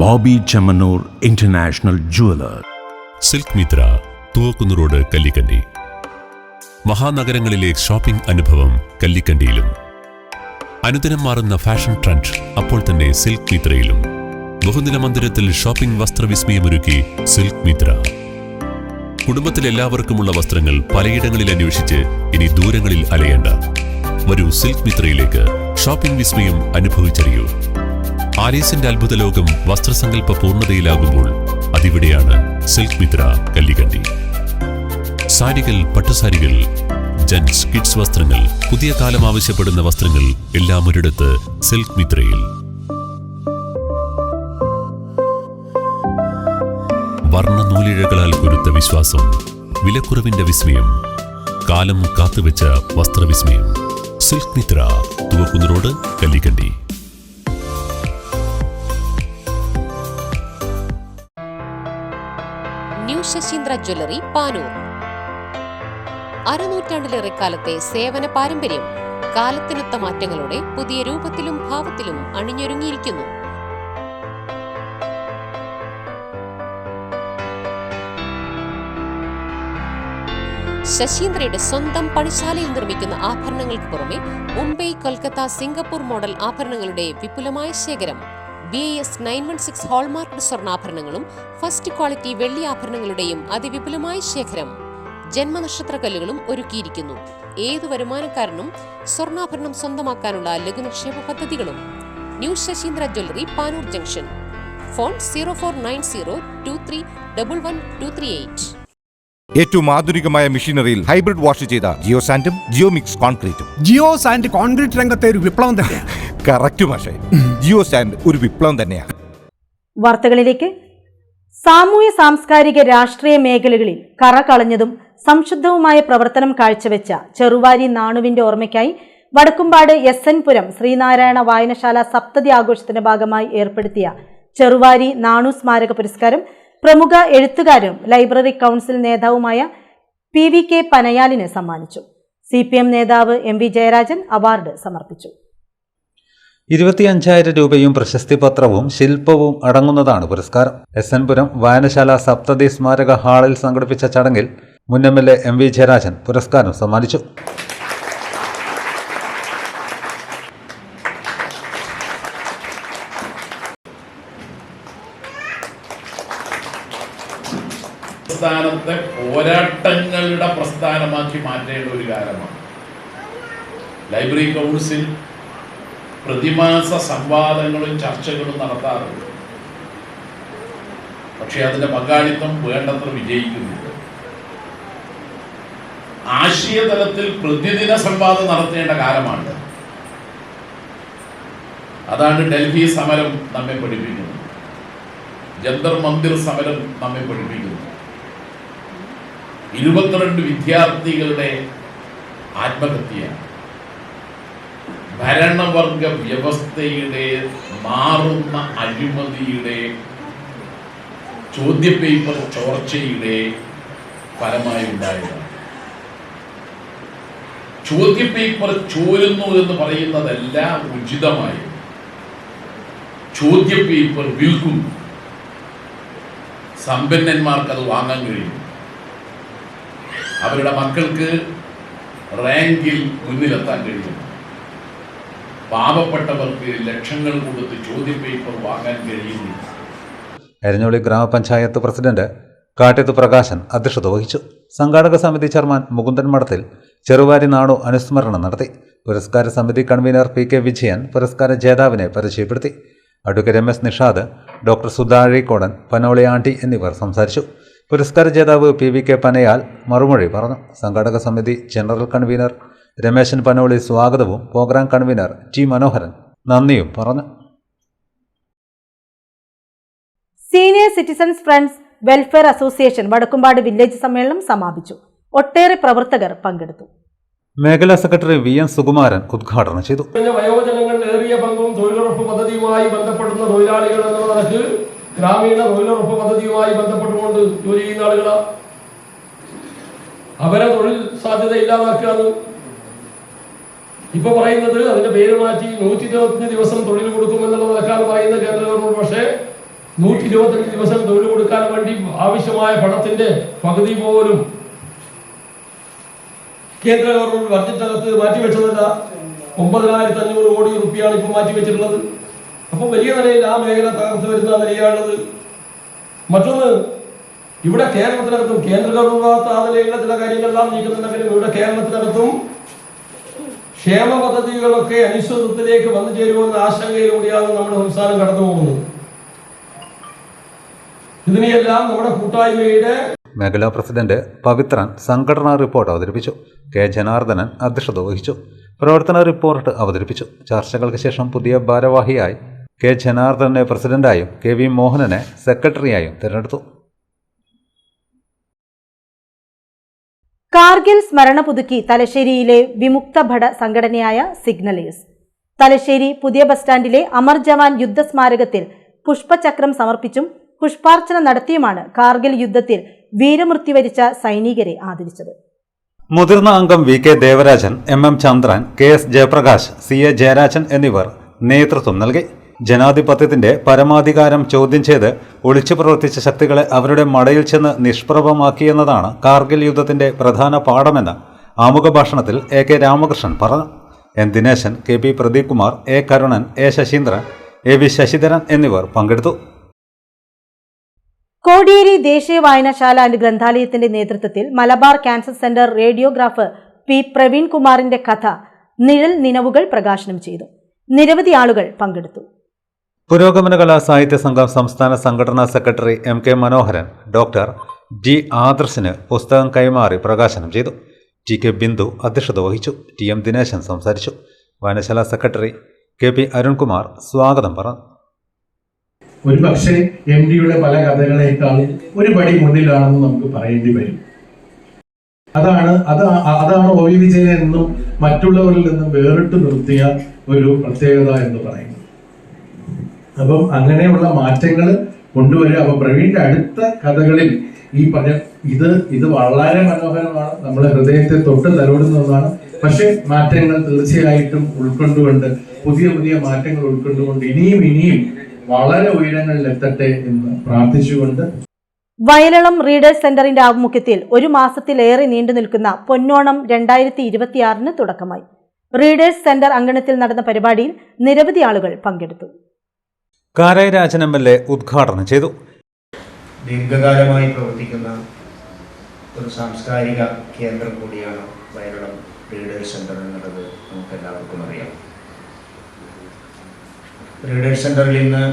Bobby Chemmanur international jeweller. Silk Mitra, Thuvakkunnu road, Kallikkandi. മഹാനഗരങ്ങളിലെ shopping അനുഭവം കല്ലിക്കണ്ടിയിലും. അനുദിനം മാറുന്ന fashion trend അപ്പോൾ തന്നെ silk മിത്രയിലും. ബഹുനില മന്ദിരത്തിൽ shopping വസ്ത്രവിസ്മയമൊരുക്കി silk Mitra. കുടുംബത്തിലെല്ലാവർക്കുമുള്ള വസ്ത്രങ്ങൾ പലയിടങ്ങളിൽ അന്വേഷിച്ച് ഇനി ദൂരങ്ങളിൽ അലയേണ്ട. വരൂ സിൽക്ക് മിത്രയിലേക്ക്. ഷോപ്പിംഗ് വിസ്മയം അനുഭവിച്ചറിയൂ. ആലീസിന്റെ അത്ഭുത ലോകം വസ്ത്രസങ്കല്പ പൂർണ്ണതയിലാകുമ്പോൾ അതിവിടെയാണ് സിൽക്ക് മിത്ര, കല്ലിക്കണ്ടി. സാരികൾ, പട്ടുസാരികൾ, ജെന്റ്സ്, കിഡ്സ് വസ്ത്രങ്ങൾ, പുതിയ കാലം ആവശ്യപ്പെടുന്ന വസ്ത്രങ്ങൾ എല്ലാം ഒരിടത്ത് സിൽക്ക് മിത്രയിൽ. വർണ്ണ നൂലിഴകളാൽ കുരുത്ത വിശ്വാസം, വിലക്കുറവിന്റെ വിസ്മയം, കാലം കാത്തുവെച്ച വസ്ത്രവിസ്മയം. Silk Mitra, Thuvakkunnu road, Kallikkandi. New Sasheendra jewellery, Panoor. അരനൂറ്റാണ്ടിലേറെ കാലത്തെ സേവന പാരമ്പര്യം കാലത്തിനൊത്ത മാറ്റങ്ങളോടെ പുതിയ രൂപത്തിലും ഭാവത്തിലും അണിഞ്ഞൊരുങ്ങിയിരിക്കുന്നു. ശശീന്ദ്രയുടെ സ്വന്തം പണിശാലയിൽ നിർമ്മിക്കുന്ന ആഭരണങ്ങൾക്ക് പുറമെ മുംബൈ, കൊൽക്കത്ത, സിംഗപ്പൂർ മോഡൽ ആഭരണങ്ങളുടെ വിപുലമായ ശേഖരം. BIS 916 ഹോൾമാർക്ക് സ്വർണ്ണാഭരണങ്ങളും ഫസ്റ്റ് ക്വാളിറ്റി വെള്ളി ആഭരണങ്ങളുടെയും അതിവിപുലമായ ശേഖരം. ജന്മനക്ഷത്രക്കല്ലുകളും ഒരുക്കിയിരിക്കുന്നു. ഏതു വരുമാനക്കാരനും സ്വർണ്ണാഭരണം സ്വന്തമാക്കാനുള്ള ലഘുനിക്ഷേപ പദ്ധതികളും. New Sasheendra jewellery, Panoor junction. Phone 049023112238. ഏറ്റവും ആധുനികമായ മെഷീനറിയിൽ ഹൈബ്രിഡ് വാഷ് ചെയ്ത ജിയോ സാൻഡും ജിയോ മിക്സ് കോൺക്രീറ്റും. ജിയോ സാൻഡ് കോൺക്രീറ്റ് രംഗത്തെ ഒരു വിപ്ലവം തന്നെയാണ്. കറക്റ്റ് മാഷേ, ജിയോ സാൻഡ് ഒരു വിപ്ലവം തന്നെയാണ്. വാർത്തകളിലേക്ക്. സാമൂഹ്യ സാംസ്കാരിക രാഷ്ട്രീയ മേഖലകളിൽ കറകളഞ്ഞതും സംശുദ്ധവുമായ പ്രവർത്തനം കാഴ്ചവെച്ച ചെറുവാരി നാണുവിന്റെ ഓർമ്മയ്ക്കായി വടക്കുംപാട് SN പുരം ശ്രീനാരായണ വായനശാല സപ്തതി ആഘോഷത്തിന്റെ ഭാഗമായി ഏർപ്പെടുത്തിയ ചെറുവാരി നാണു സ്മാരക പുരസ്കാരം പ്രമുഖ എഴുത്തുകാരും ലൈബ്രറി കൗൺസിൽ നേതാവുമായ PVK പനയാലിന് സമ്മാനിച്ചു. CPM നേതാവ് MV ജയരാജൻ അവാർഡ് സമർപ്പിച്ചു. 25,000 രൂപയും പ്രശസ്തി പത്രവും ശില്പവും അടങ്ങുന്നതാണ് പുരസ്കാരം. SN പുരം വായനശാല സപ്തതി സ്മാരക ഹാളിൽ സംഘടിപ്പിച്ച ചടങ്ങിൽ മുൻ MLA MV ജയരാജൻ പുരസ്കാരം സമ്മാനിച്ചു. പ്രസ്ഥാനത്തെ പോരാട്ടങ്ങളുടെ പ്രസ്ഥാനമാക്കി മാറ്റേണ്ട ഒരു കാലമാണ്. ലൈബ്രറി കൗൺസിൽ പ്രതിമാസ സംവാദങ്ങളും ചർച്ചകളും നടത്താറുണ്ട്. പക്ഷെ അതിന്റെ പങ്കാളിത്തം വേണ്ടത്ര വിജയിക്കുന്നില്ല. ആശയതലത്തിൽ പ്രതിദിന സംവാദം നടത്തേണ്ട കാലമാണ്. അതാണ് ഡൽഹി സമരം നമ്മെ പഠിപ്പിക്കുന്നത്. ജന്തർ മന്ദിർ സമരം നമ്മെ പഠിപ്പിക്കുന്നു. 22 വിദ്യാർത്ഥികളുടെ ആത്മഹത്യയാണ്. ഭരണവർഗ വ്യവസ്ഥയുടെ മാറുന്ന അഴിമതിയുടെ ചോദ്യപേപ്പർ ചോർച്ചയുടെ ഫലമായി ഉണ്ടായതാണ്. ചോദ്യപേപ്പർ ചോരുന്നു എന്ന് പറയുന്നതെല്ലാം ഉചിതമായി ചോദ്യപേപ്പർ വിൽക്കുന്നു. സമ്പന്നന്മാർക്ക് അത് വാങ്ങാൻ കഴിയും. അവരുടെ മക്കൾക്ക് റാങ്കിൽ മുന്നിലെത്താൻ കഴിയും. പാവപ്പെട്ടവർക്ക് ലക്ഷങ്ങൾ കൊടുത്ത് ചോദ്യപേപ്പർ വാങ്ങാൻ കഴിയുന്നു. എരഞ്ഞോളി ഗ്രാമപഞ്ചായത്ത് പ്രസിഡന്റ് കാട്ടെത്ത് പ്രകാശൻ അധ്യക്ഷത വഹിച്ചു. സംഘാടക സമിതി ചെയർമാൻ മുകുന്ദൻ മഠത്തിൽ ചെറുവാരി നാടു അനുസ്മരണം നടത്തി. പുരസ്കാര സമിതി കൺവീനർ PK വിജയൻ പുരസ്കാര ജേതാവിനെ പരിചയപ്പെടുത്തി. Advocate MS Nishad, doctor Sudhazhikodan, Panoli Andi എന്നിവർ സംസാരിച്ചു. പുരസ്കാര ജേതാവ് PVK പനയാൽ മറുമൊഴി പറഞ്ഞു. സംഘാടക സമിതി ജനറൽ കൺവീനർ രമേശൻ പനോളി സ്വാഗതവും പ്രോഗ്രാം കൺവീനർ T മനോഹരൻ നന്ദിയും പറഞ്ഞു. Senior citizens friends welfare association Vadakkumpad village സമ്മേളനം സമാപിച്ചു. ഒട്ടേറെ പ്രവർത്തകർ പങ്കെടുത്തു. മേഖലാ സെക്രട്ടറി VN സുകുമാരൻ ഉദ്ഘാടനം ചെയ്തു. വയോജനങ്ങൾ ഏറിയ പങ്കും തൊഴിലുറപ്പ് പദ്ധതിയുമായി ബന്ധപ്പെടുന്ന തൊഴിലാളികൾ എന്ന നിലക്ക് ഗ്രാമീണ തൊഴിലുറപ്പ് പദ്ധതിയുമായി ബന്ധപ്പെട്ടുകൊണ്ട് ജോലി ചെയ്യുന്ന ആളുകളാണ്. അവരെ തൊഴിൽ സാധ്യത ഇല്ലാതാക്കുകയാണ് ഇപ്പൊ പറയുന്നത്. അതിന്റെ പേര് മാറ്റി 125 ദിവസം തൊഴിൽ കൊടുക്കുമെന്നുള്ള നിലക്കാണ് പറയുന്ന കേന്ദ്ര ഗവൺമെന്റ്. പക്ഷേ 125 ദിവസം തൊഴിൽ കൊടുക്കാൻ വേണ്ടി ആവശ്യമായ പണത്തിന്റെ പകുതി പോലും കേന്ദ്ര ഗവൺമെന്റ് ബഡ്ജറ്റിനകത്ത് മാറ്റിവെച്ചതല്ല. 9,500 കോടി രൂപയാണ് ഇപ്പോൾ മാറ്റിവെച്ചിട്ടുള്ളത്. അപ്പോൾ വലിയ നിലയിൽ ആ മേഖല തകർന്നു വരുന്ന നിലയാണുള്ളത്. മറ്റൊന്ന്, ഇവിടെ കേരളത്തിനകത്തും കേന്ദ്ര ഗവൺമെന്റ് ആ നിലയിലുള്ള ചില കാര്യങ്ങളെല്ലാം നീക്കുന്നുണ്ടെങ്കിലും ഇവിടെ കേരളത്തിനകത്തും ക്ഷേമ പദ്ധതികളൊക്കെ അനിശ്ചിതത്വത്തിലേക്ക് വന്നു ചേരുമെന്ന ആശങ്കയിലൂടെയാണ് നമ്മുടെ സംസ്ഥാനം കടന്നു പോകുന്നത്. ഇതിനെയെല്ലാം നമ്മുടെ കൂട്ടായ്മയുടെ മേഖലാ പ്രസിഡന്റ് പവിത്രൻ സംഘടനാ റിപ്പോർട്ട് അവതരിപ്പിച്ചു. K ജനാർദ്ദനൻ അധ്യക്ഷത വഹിച്ചു. പ്രവർത്തന റിപ്പോർട്ട് അവതരിപ്പിച്ചു. ചർച്ചകൾക്ക് ശേഷം പുതിയ ഭാരവാഹിയായി K ജനാർദ്ദനെ പ്രസിഡന്റായും KV മോഹനനെ സെക്രട്ടറിയായും തിരഞ്ഞെടുത്തു. കാർഗിൽ സ്മരണ പുതുക്കി തലശ്ശേരിയിലെ വിമുക്ത ഭട സംഘടനയായ സിഗ്നലേഴ്സ്. തലശ്ശേരി പുതിയ ബസ് സ്റ്റാൻഡിലെ അമർ ജവാൻ യുദ്ധസ്മാരകത്തിൽ പുഷ്പചക്രം സമർപ്പിച്ചും പുഷ്പാർച്ചന നടത്തിയുമാണ് കാർഗിൽ യുദ്ധത്തിൽ വീരമൃത്യു വരിച്ച സൈനികരെ ആദരിച്ചത്. മുതിർന്ന അംഗം VK ദേവരാജൻ, MM ചന്ദ്രൻ, KS ജയപ്രകാശ്, CA ജയരാജൻ എന്നിവർ നേതൃത്വം നൽകി. ജനാധിപത്യത്തിന്റെ പരമാധികാരം ചോദ്യം ചെയ്ത് ഒളിച്ചു പ്രവർത്തിച്ച ശക്തികളെ അവരുടെ മടയിൽ ചെന്ന് നിഷ്പ്രഭമാക്കിയെന്നതാണ് കാർഗിൽ യുദ്ധത്തിന്റെ പ്രധാന പാഠമെന്ന് ആമുഖ ഭാഷണത്തിൽ AK രാമകൃഷ്ണൻ പറഞ്ഞു. N Dineshan, KP Pradeep Kumar, A Karunan, A Saseendran, AV Sasidharan എന്നിവർ പങ്കെടുത്തു. കോടിയേരി ദേശീയ വായനശാല ആൻഡ് ഗ്രന്ഥാലയത്തിന്റെ നേതൃത്വത്തിൽ Malabar cancer centre radiographer P Praveen കുമാറിന്റെ കഥ നിഴൽ നിലവുകൾ പ്രകാശനം ചെയ്തു. നിരവധി ആളുകൾ പങ്കെടുത്തു. പുരോഗമന കലാ സാഹിത്യ സംഘം സംസ്ഥാന സംഘടനാ സെക്രട്ടറി MK മനോഹരൻ ഡോക്ടർ G ആദർശിന് പുസ്തകം കൈമാറി പ്രകാശനം ചെയ്തു. TK ബിന്ദു അധ്യക്ഷത വഹിച്ചു. TM ദിനേശൻ സംസാരിച്ചു. വായനശാല സെക്രട്ടറി KP അരുൺകുമാർ സ്വാഗതം പറഞ്ഞു. ഒരു പക്ഷേ MDയുടെ പല കഥകളേക്കാൾ ഒരു പടി മുന്നിലാണെന്ന് നമുക്ക് പറയേണ്ടി വരും. അതാണ് OV വിജയൻ എന്നും മറ്റുള്ളവരിൽ നിന്നും വേറിട്ട് നിർത്തിയ ഒരു പ്രത്യേകത എന്ന് പറയുന്നത്. അപ്പം അങ്ങനെയുള്ള മാറ്റങ്ങൾ കൊണ്ടുവരിക. അപ്പൊ പ്രവീണിന്റെ അടുത്ത കഥകളിൽ ഈ പറഞ്ഞ ഇത് വളരെ മനോഹരമാണ്, നമ്മുടെ ഹൃദയത്തെ തൊട്ട് തലോടുന്നതാണ്. പക്ഷെ മാറ്റങ്ങൾ തീർച്ചയായിട്ടും ഉൾക്കൊണ്ടുകൊണ്ട് പുതിയ മാറ്റങ്ങൾ ഉൾക്കൊണ്ടുകൊണ്ട് ഇനിയും വളരെ ഉയരങ്ങളിൽ എത്തട്ടെ എന്ന് പ്രാർത്ഥിച്ചുകൊണ്ട് വയലളം റീഡേഴ്സ് സെന്ററിന്റെ ആഭിമുഖ്യത്തിൽ ഒരു മാസത്തിലേറെ നീണ്ടു നിൽക്കുന്ന പൊന്നോണം 2026 തുടക്കമായി. റീഡേഴ്സ് സെന്റർ അങ്കണത്തിൽ നടന്ന പരിപാടിയിൽ നിരവധി ആളുകൾ പങ്കെടുത്തു. കാരായി രാജൻ MLA ഉദ്ഘാടനം ചെയ്തു. ദീർഘകാലമായി പ്രവർത്തിക്കുന്ന ഒരു സാംസ്കാരിക കേന്ദ്രം കൂടിയാണ് വയലളം റീഡേഴ്സ് സെന്റർ എന്നുള്ളത് നമുക്ക് എല്ലാവർക്കും അറിയാം. റീഡേഴ്സ് സെന്ററിൽ ഇന്ന്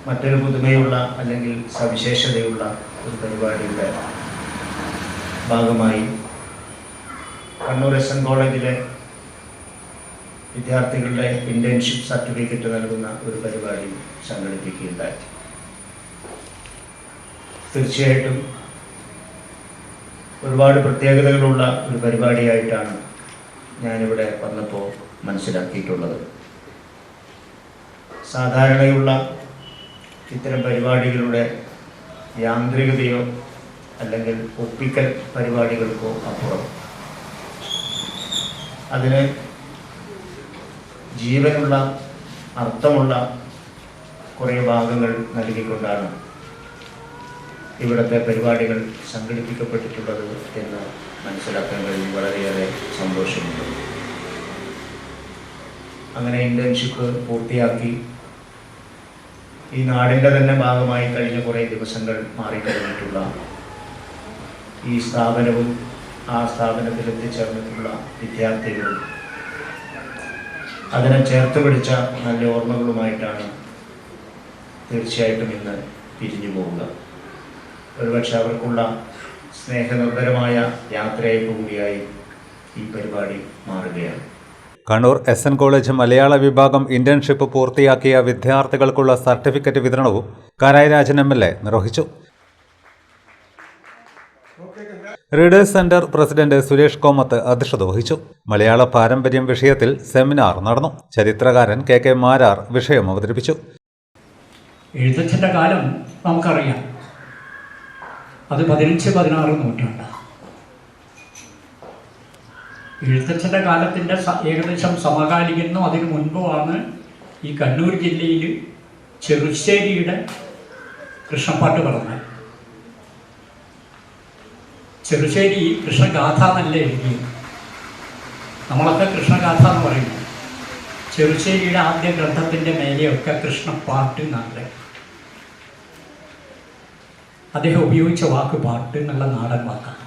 മറ്റൊരു പുതുമയുള്ള അല്ലെങ്കിൽ സവിശേഷതയുള്ള ഒരു പരിപാടിയുടെ ഭാഗമായി കണ്ണൂർ SN കോളേജിലെ വിദ്യാർത്ഥികളുടെ ഇന്റേൺഷിപ്പ് സർട്ടിഫിക്കറ്റ് നൽകുന്ന ഒരു പരിപാടി സംഘടിപ്പിക്കുകയുണ്ടായി. തീർച്ചയായിട്ടും ഒരുപാട് പ്രത്യേകതകളുള്ള ഒരു പരിപാടിയായിട്ടാണ് ഞാനിവിടെ വന്നപ്പോൾ മനസ്സിലാക്കിയിട്ടുള്ളത്. സാധാരണയുള്ള ഇത്തരം പരിപാടികളുടെ യാന്ത്രികതയോ അല്ലെങ്കിൽ ഒപ്പിക്കൽ പരിപാടികൾക്കോ അപ്പുറം അതിന് ജീവനുള്ള അർത്ഥമുള്ള കുറേ ഭാഗങ്ങൾ നൽകിക്കൊണ്ടാണ് ഇവിടുത്തെ പരിപാടികൾ സംഘടിപ്പിക്കപ്പെട്ടിട്ടുള്ളത് എന്ന് മനസ്സിലാക്കാൻ കഴിഞ്ഞ് വളരെയേറെ സന്തോഷമുണ്ട്. അങ്ങനെ ഇന്റേൺഷിപ്പ് പൂർത്തിയാക്കി ഈ നാടിൻ്റെ തന്നെ ഭാഗമായി കഴിഞ്ഞ കുറേ ദിവസങ്ങൾ മാറിക്കഴിഞ്ഞിട്ടുള്ള ഈ സ്ഥാപനവും ആ സ്ഥാപനത്തിൽ എത്തിച്ചേർന്നിട്ടുള്ള വിദ്യാർത്ഥികളും അതിനെ ചേർത്ത് പിടിച്ച നല്ല ഓർമ്മകളുമായിട്ടാണ് തീർച്ചയായിട്ടും ഇന്ന് പിരിഞ്ഞു പോവുക. ഒരുപക്ഷെ അവർക്കുള്ള സ്നേഹനിർഭരമായ യാത്രയയപ്പ് കൂടിയായി ഈ പരിപാടി മാറുകയാണ്. കണ്ണൂർ SN കോളേജ് മലയാള വിഭാഗം ഇന്റേൺഷിപ്പ് പൂർത്തിയാക്കിയ വിദ്യാർത്ഥികൾക്കുള്ള സർട്ടിഫിക്കറ്റ് വിതരണവും കാരായി രാജൻ MLA നിർവഹിച്ചു. Readers centre president Suresh Komath അധ്യക്ഷത വഹിച്ചു. മലയാള പാരമ്പര്യം വിഷയത്തിൽ സെമിനാർ നടന്നു. ചരിത്രകാരൻ KK മാരാർ വിഷയം അവതരിപ്പിച്ചു. എഴുത്തച്ഛൻ്റെ കാലം നമുക്കറിയാം, അത് 15-16 നൂറ്റാണ്ടാണ്. എഴുത്തച്ഛൻ്റെ കാലത്തിൻ്റെ ഏകദേശം സമകാലികനും അതിനു മുൻപുമാണ് ഈ കണ്ണൂർ ജില്ലയിൽ ചെറുശ്ശേരിയുടെ കൃഷ്ണപ്പാട്ട് പറഞ്ഞത്. ചെറുശ്ശേരി കൃഷ്ണഗാഥ എന്നല്ല എഴുതിയത്. നമ്മളൊക്കെ കൃഷ്ണഗാഥ എന്ന് പറയുന്നു. ചെറുശ്ശേരിയുടെ ആദ്യ ഗ്രന്ഥത്തിൻ്റെ മേലെയൊക്കെ കൃഷ്ണപ്പാട്ട് എന്നാണ് അദ്ദേഹം ഉപയോഗിച്ച വാക്ക് പാട്ട് എന്നുള്ള നാടൻ വാക്കാണ്.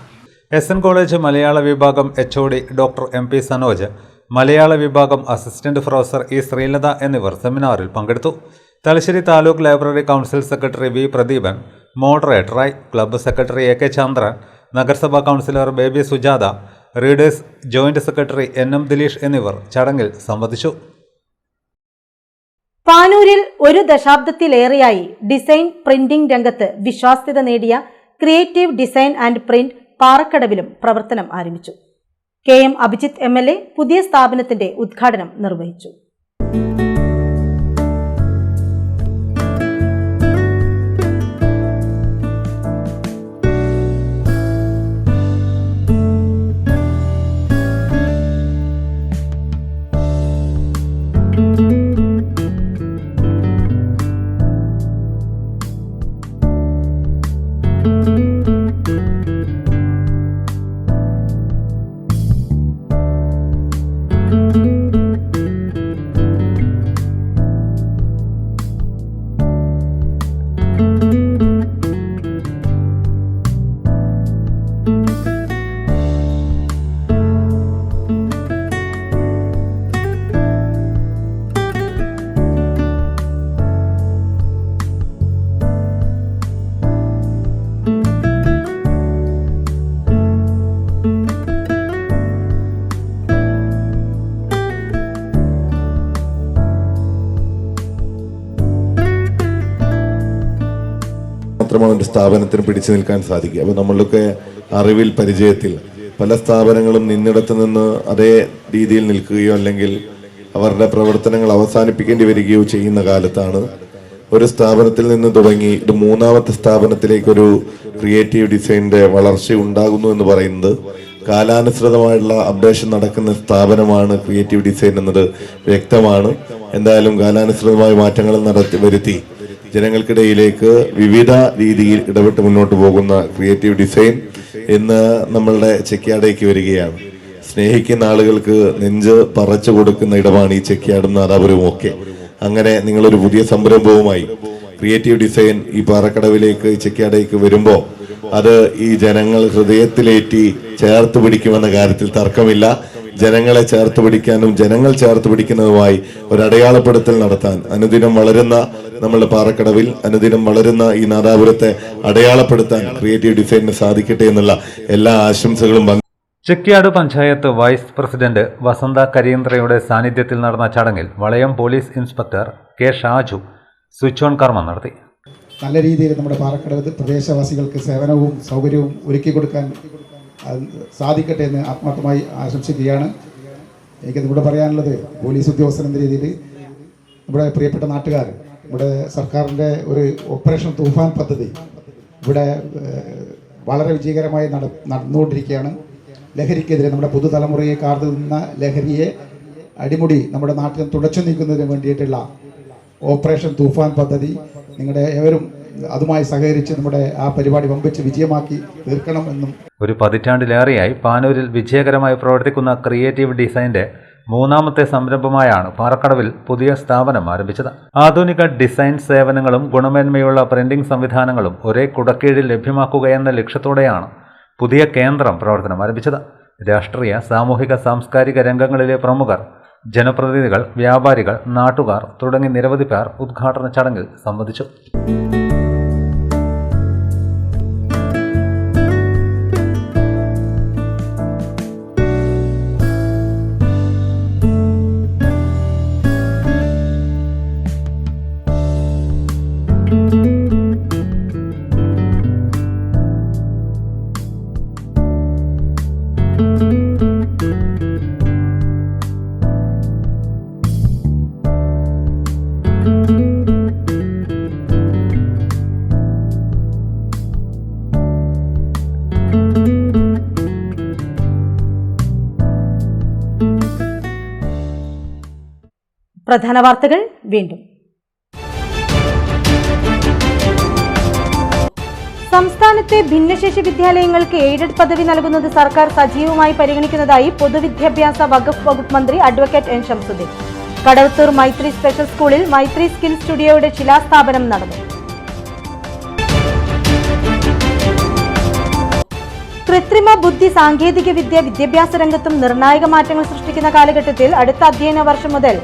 SN കോളേജ് മലയാള വിഭാഗം HOD ഡോക്ടർ MP സനോജ്, മലയാള വിഭാഗം അസിസ്റ്റന്റ് പ്രൊഫസർ E ശ്രീലത എന്നിവർ സെമിനാറിൽ പങ്കെടുത്തു. Thalassery taluk library council secretary V Pradeepan മോഡറേറ്ററായി. ക്ലബ്ബ് സെക്രട്ടറി AK ചന്ദ്രൻ, നഗരസഭാ councillor Baby Sujatha, readers joint secretary NM Dileesh എന്നിവർ ചടങ്ങിൽ സംബന്ധിച്ചു. പാനൂരിൽ ഒരു ദശാബ്ദത്തിലേറെയായി ഡിസൈൻ പ്രിന്റിംഗ് രംഗത്ത് വിശ്വാസ്യത നേടിയ ക്രിയേറ്റീവ് ഡിസൈൻ ആൻഡ് പ്രിന്റ് പാറക്കടവിലും പ്രവർത്തനം ആരംഭിച്ചു. KM അഭിജിത്ത് MLA പുതിയ സ്ഥാപനത്തിന്റെ ഉദ്ഘാടനം നിർവഹിച്ചു. മാത്രമാണ് ഒരു സ്ഥാപനത്തിന് പിടിച്ചു നിൽക്കാൻ സാധിക്കുക. അപ്പോൾ നമ്മളൊക്കെ അറിവിൽ പരിചയത്തിൽ പല സ്ഥാപനങ്ങളും നിന്നിടത്ത് നിന്ന് അതേ രീതിയിൽ നിൽക്കുകയോ അല്ലെങ്കിൽ അവരുടെ പ്രവർത്തനങ്ങൾ അവസാനിപ്പിക്കേണ്ടി വരികയോ ചെയ്യുന്ന കാലത്താണ് ഒരു സ്ഥാപനത്തിൽ നിന്ന് തുടങ്ങി ഇത് മൂന്നാമത്തെ സ്ഥാപനത്തിലേക്കൊരു ക്രിയേറ്റീവ് ഡിസൈനിന്റെ വളർച്ച ഉണ്ടാകുന്നു എന്ന് പറയുന്നത് കാലാനുസൃതമായുള്ള അപ്ഡേഷൻ നടക്കുന്ന സ്ഥാപനമാണ് ക്രിയേറ്റീവ് ഡിസൈൻ എന്നത് വ്യക്തമാണ്. എന്തായാലും കാലാനുസൃതമായ മാറ്റങ്ങൾ വരുത്തി ജനങ്ങൾക്കിടയിലേക്ക് വിവിധ രീതിയിൽ ഇടപെട്ട് മുന്നോട്ട് പോകുന്ന ക്രിയേറ്റീവ് ഡിസൈൻ ഇന്ന് നമ്മളുടെ ചെക്കിയാടേക്ക് വരികയാണ്. സ്നേഹിക്കുന്ന ആളുകൾക്ക് നെഞ്ച് പറച്ചു കൊടുക്കുന്ന ഇടമാണ് ഈ ചെക്കിയാടും നാദാപുരവും ഒക്കെ. അങ്ങനെ നിങ്ങളൊരു പുതിയ സംരംഭവുമായി ക്രിയേറ്റീവ് ഡിസൈൻ ഈ പാറക്കടവിലേക്ക് ചെക്കിയാടേക്ക് വരുമ്പോൾ അത് ഈ ജനങ്ങൾ ഹൃദയത്തിലേറ്റി ചേർത്ത് പിടിക്കുമെന്ന കാര്യത്തിൽ തർക്കമില്ല. ജനങ്ങളെ ചേർത്ത് പിടിക്കാനും ജനങ്ങൾ ചേർത്ത് പിടിക്കുന്നതുമായി ഒരു അടയാളപ്പെടുത്തൽ നടത്താൻ അനുദിനം വളരുന്ന നമ്മളുടെ പാറക്കടവിൽ അനുദിനം വളരുന്ന ഈ നാദാപുരത്തെ അടയാളപ്പെടുത്താൻ ക്രിയേറ്റീവ് ഡിസൈനിന് സാധിക്കട്ടെ എന്നുള്ള എല്ലാ ആശംസകളും ചെക്കിയാട് പഞ്ചായത്ത് വൈസ് പ്രസിഡന്റ് വസന്ത കരീന്ദ്രയുടെ സാന്നിധ്യത്തിൽ നടന്ന ചടങ്ങിൽ വളയം police inspector K Shaju switch on കർമ്മം നടത്തി. നല്ല രീതിയിൽ നമ്മുടെ പാറക്കടവ് പ്രദേശവാസികൾക്ക് സേവനവും സൗകര്യവും ഒരുക്കി കൊടുക്കാൻ സാധിക്കട്ടെ എന്ന് ആത്മാർത്ഥമായി ആശംസിക്കുകയാണ്. എനിക്ക് ഇവിടെ പറയാനുള്ളത് പോലീസ് ഉദ്യോഗസ്ഥൻ എന്ന രീതിയിൽ നമ്മുടെ പ്രിയപ്പെട്ട നാട്ടുകാർ, ഇവിടെ സർക്കാരിൻ്റെ ഒരു ഓപ്പറേഷൻ തൂഫാൻ പദ്ധതി ഇവിടെ വളരെ വിജയകരമായി നടന്നുകൊണ്ടിരിക്കുകയാണ്. ലഹരിക്കെതിരെ നമ്മുടെ പുതുതലമുറയെ കാർന്നുനിന്ന ലഹരിയെ അടിമുടി നമ്മുടെ നാട്ടിൽ തുടച്ചു നീക്കുന്നതിന് വേണ്ടിയിട്ടുള്ള ഓപ്പറേഷൻ തൂഫാൻ പദ്ധതി നിങ്ങളുടെ ഏവരും അതുമായി സഹകരിച്ച് നമ്മുടെ ആ പരിപാടി വമ്പിച്ച് വിജയമാക്കി തീർക്കണമെന്നും. ഒരു പതിറ്റാണ്ടിലേറെയായി പാനൂരിൽ വിജയകരമായി പ്രവർത്തിക്കുന്ന ക്രിയേറ്റീവ് ഡിസൈൻ്റെ മൂന്നാമത്തെ സംരംഭമായാണ് പാറക്കടവിൽ പുതിയ സ്ഥാപനം ആരംഭിച്ചത്. ആധുനിക ഡിസൈൻ സേവനങ്ങളും ഗുണമേന്മയുള്ള പ്രിന്റിംഗ് സംവിധാനങ്ങളും ഒരേ കുടക്കീഴിൽ ലഭ്യമാക്കുകയെന്ന ലക്ഷ്യത്തോടെയാണ് പുതിയ കേന്ദ്രം പ്രവർത്തനം ആരംഭിച്ചത്. രാഷ്ട്രീയ, സാമൂഹിക, സാംസ്കാരിക രംഗങ്ങളിലെ പ്രമുഖർ, ജനപ്രതിനിധികൾ, വ്യാപാരികൾ, നാട്ടുകാർ തുടങ്ങി നിരവധി പേർ ഉദ്ഘാടന ചടങ്ങിൽ സംബന്ധിച്ചു. പ്രധാന വാർത്തകൾ വീണ്ടും. സംസ്ഥാനത്തെ ഭിന്നശേഷി വിദ്യാലയങ്ങൾക്ക് എയ്ഡഡ് പദവി നൽകുന്നത് സർക്കാർ സജീവമായി പരിഗണിക്കുന്നതായി പൊതുവിദ്യാഭ്യാസ വകുപ്പ് വകുപ്പ് മന്ത്രി അഡ്വക്കേറ്റ് എൻ ശംസുദ്ദീൻ. കടവത്തൂർ മൈത്രി സ്പെഷ്യൽ സ്കൂളിൽ മൈത്രി സ്കിൽ സ്റ്റുഡിയോയുടെ ശിലാസ്ഥാപനം നടന്നു. കൃത്രിമ ബുദ്ധി സാങ്കേതിക വിദ്യ വിദ്യാഭ്യാസ രംഗത്തും നിർണായക മാറ്റങ്ങൾ സൃഷ്ടിക്കുന്ന കാലഘട്ടത്തിൽ അടുത്ത അധ്യയന വർഷം മുതൽ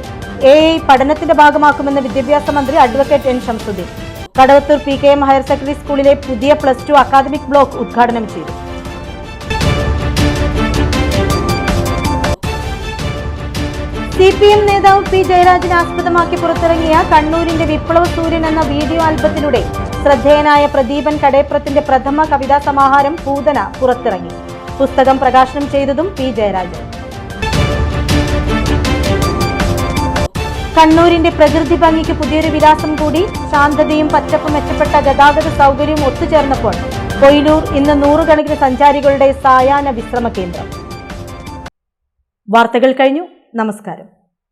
AI പഠനത്തിന്റെ ഭാഗമാക്കുമെന്ന് വിദ്യാഭ്യാസ മന്ത്രി advocate N Shamsuddin. Kadavathur PKM higher secondary സ്കൂളിലെ പുതിയ +2 അക്കാദമിക് ബ്ലോക്ക് ഉദ്ഘാടനം ചെയ്തു. CPM നേതാവ് P ജയരാജനെ ആസ്പദമാക്കി പുറത്തിറങ്ങിയ കണ്ണൂരിന്റെ വിപ്ലവ സൂര്യൻ എന്ന വീഡിയോ ആൽബത്തിലൂടെ ശ്രദ്ധേയനായ പ്രദീപൻ കടേപ്രത്തിന്റെ പ്രഥമ കവിതാ സമാഹാരം പൂതന പുറത്തിറങ്ങി. പുസ്തകം പ്രകാശനം ചെയ്തതും P ജയരാജൻ. കണ്ണൂരിന്റെ പ്രകൃതി ഭംഗിക്ക് പുതിയൊരു വിലാസം കൂടി. ശാന്തതയും പച്ചപ്പും മെച്ചപ്പെട്ട ഗതാഗത സൗകര്യവും ഒത്തുചേർന്നപ്പോൾ കൊയിലൂർ ഇന്ന് 100 കണക്കിന് സഞ്ചാരികളുടെ സായാഹ്ന വിശ്രമ കേന്ദ്രം. വാർത്തകൾ കഴിഞ്ഞു. നമസ്കാരം.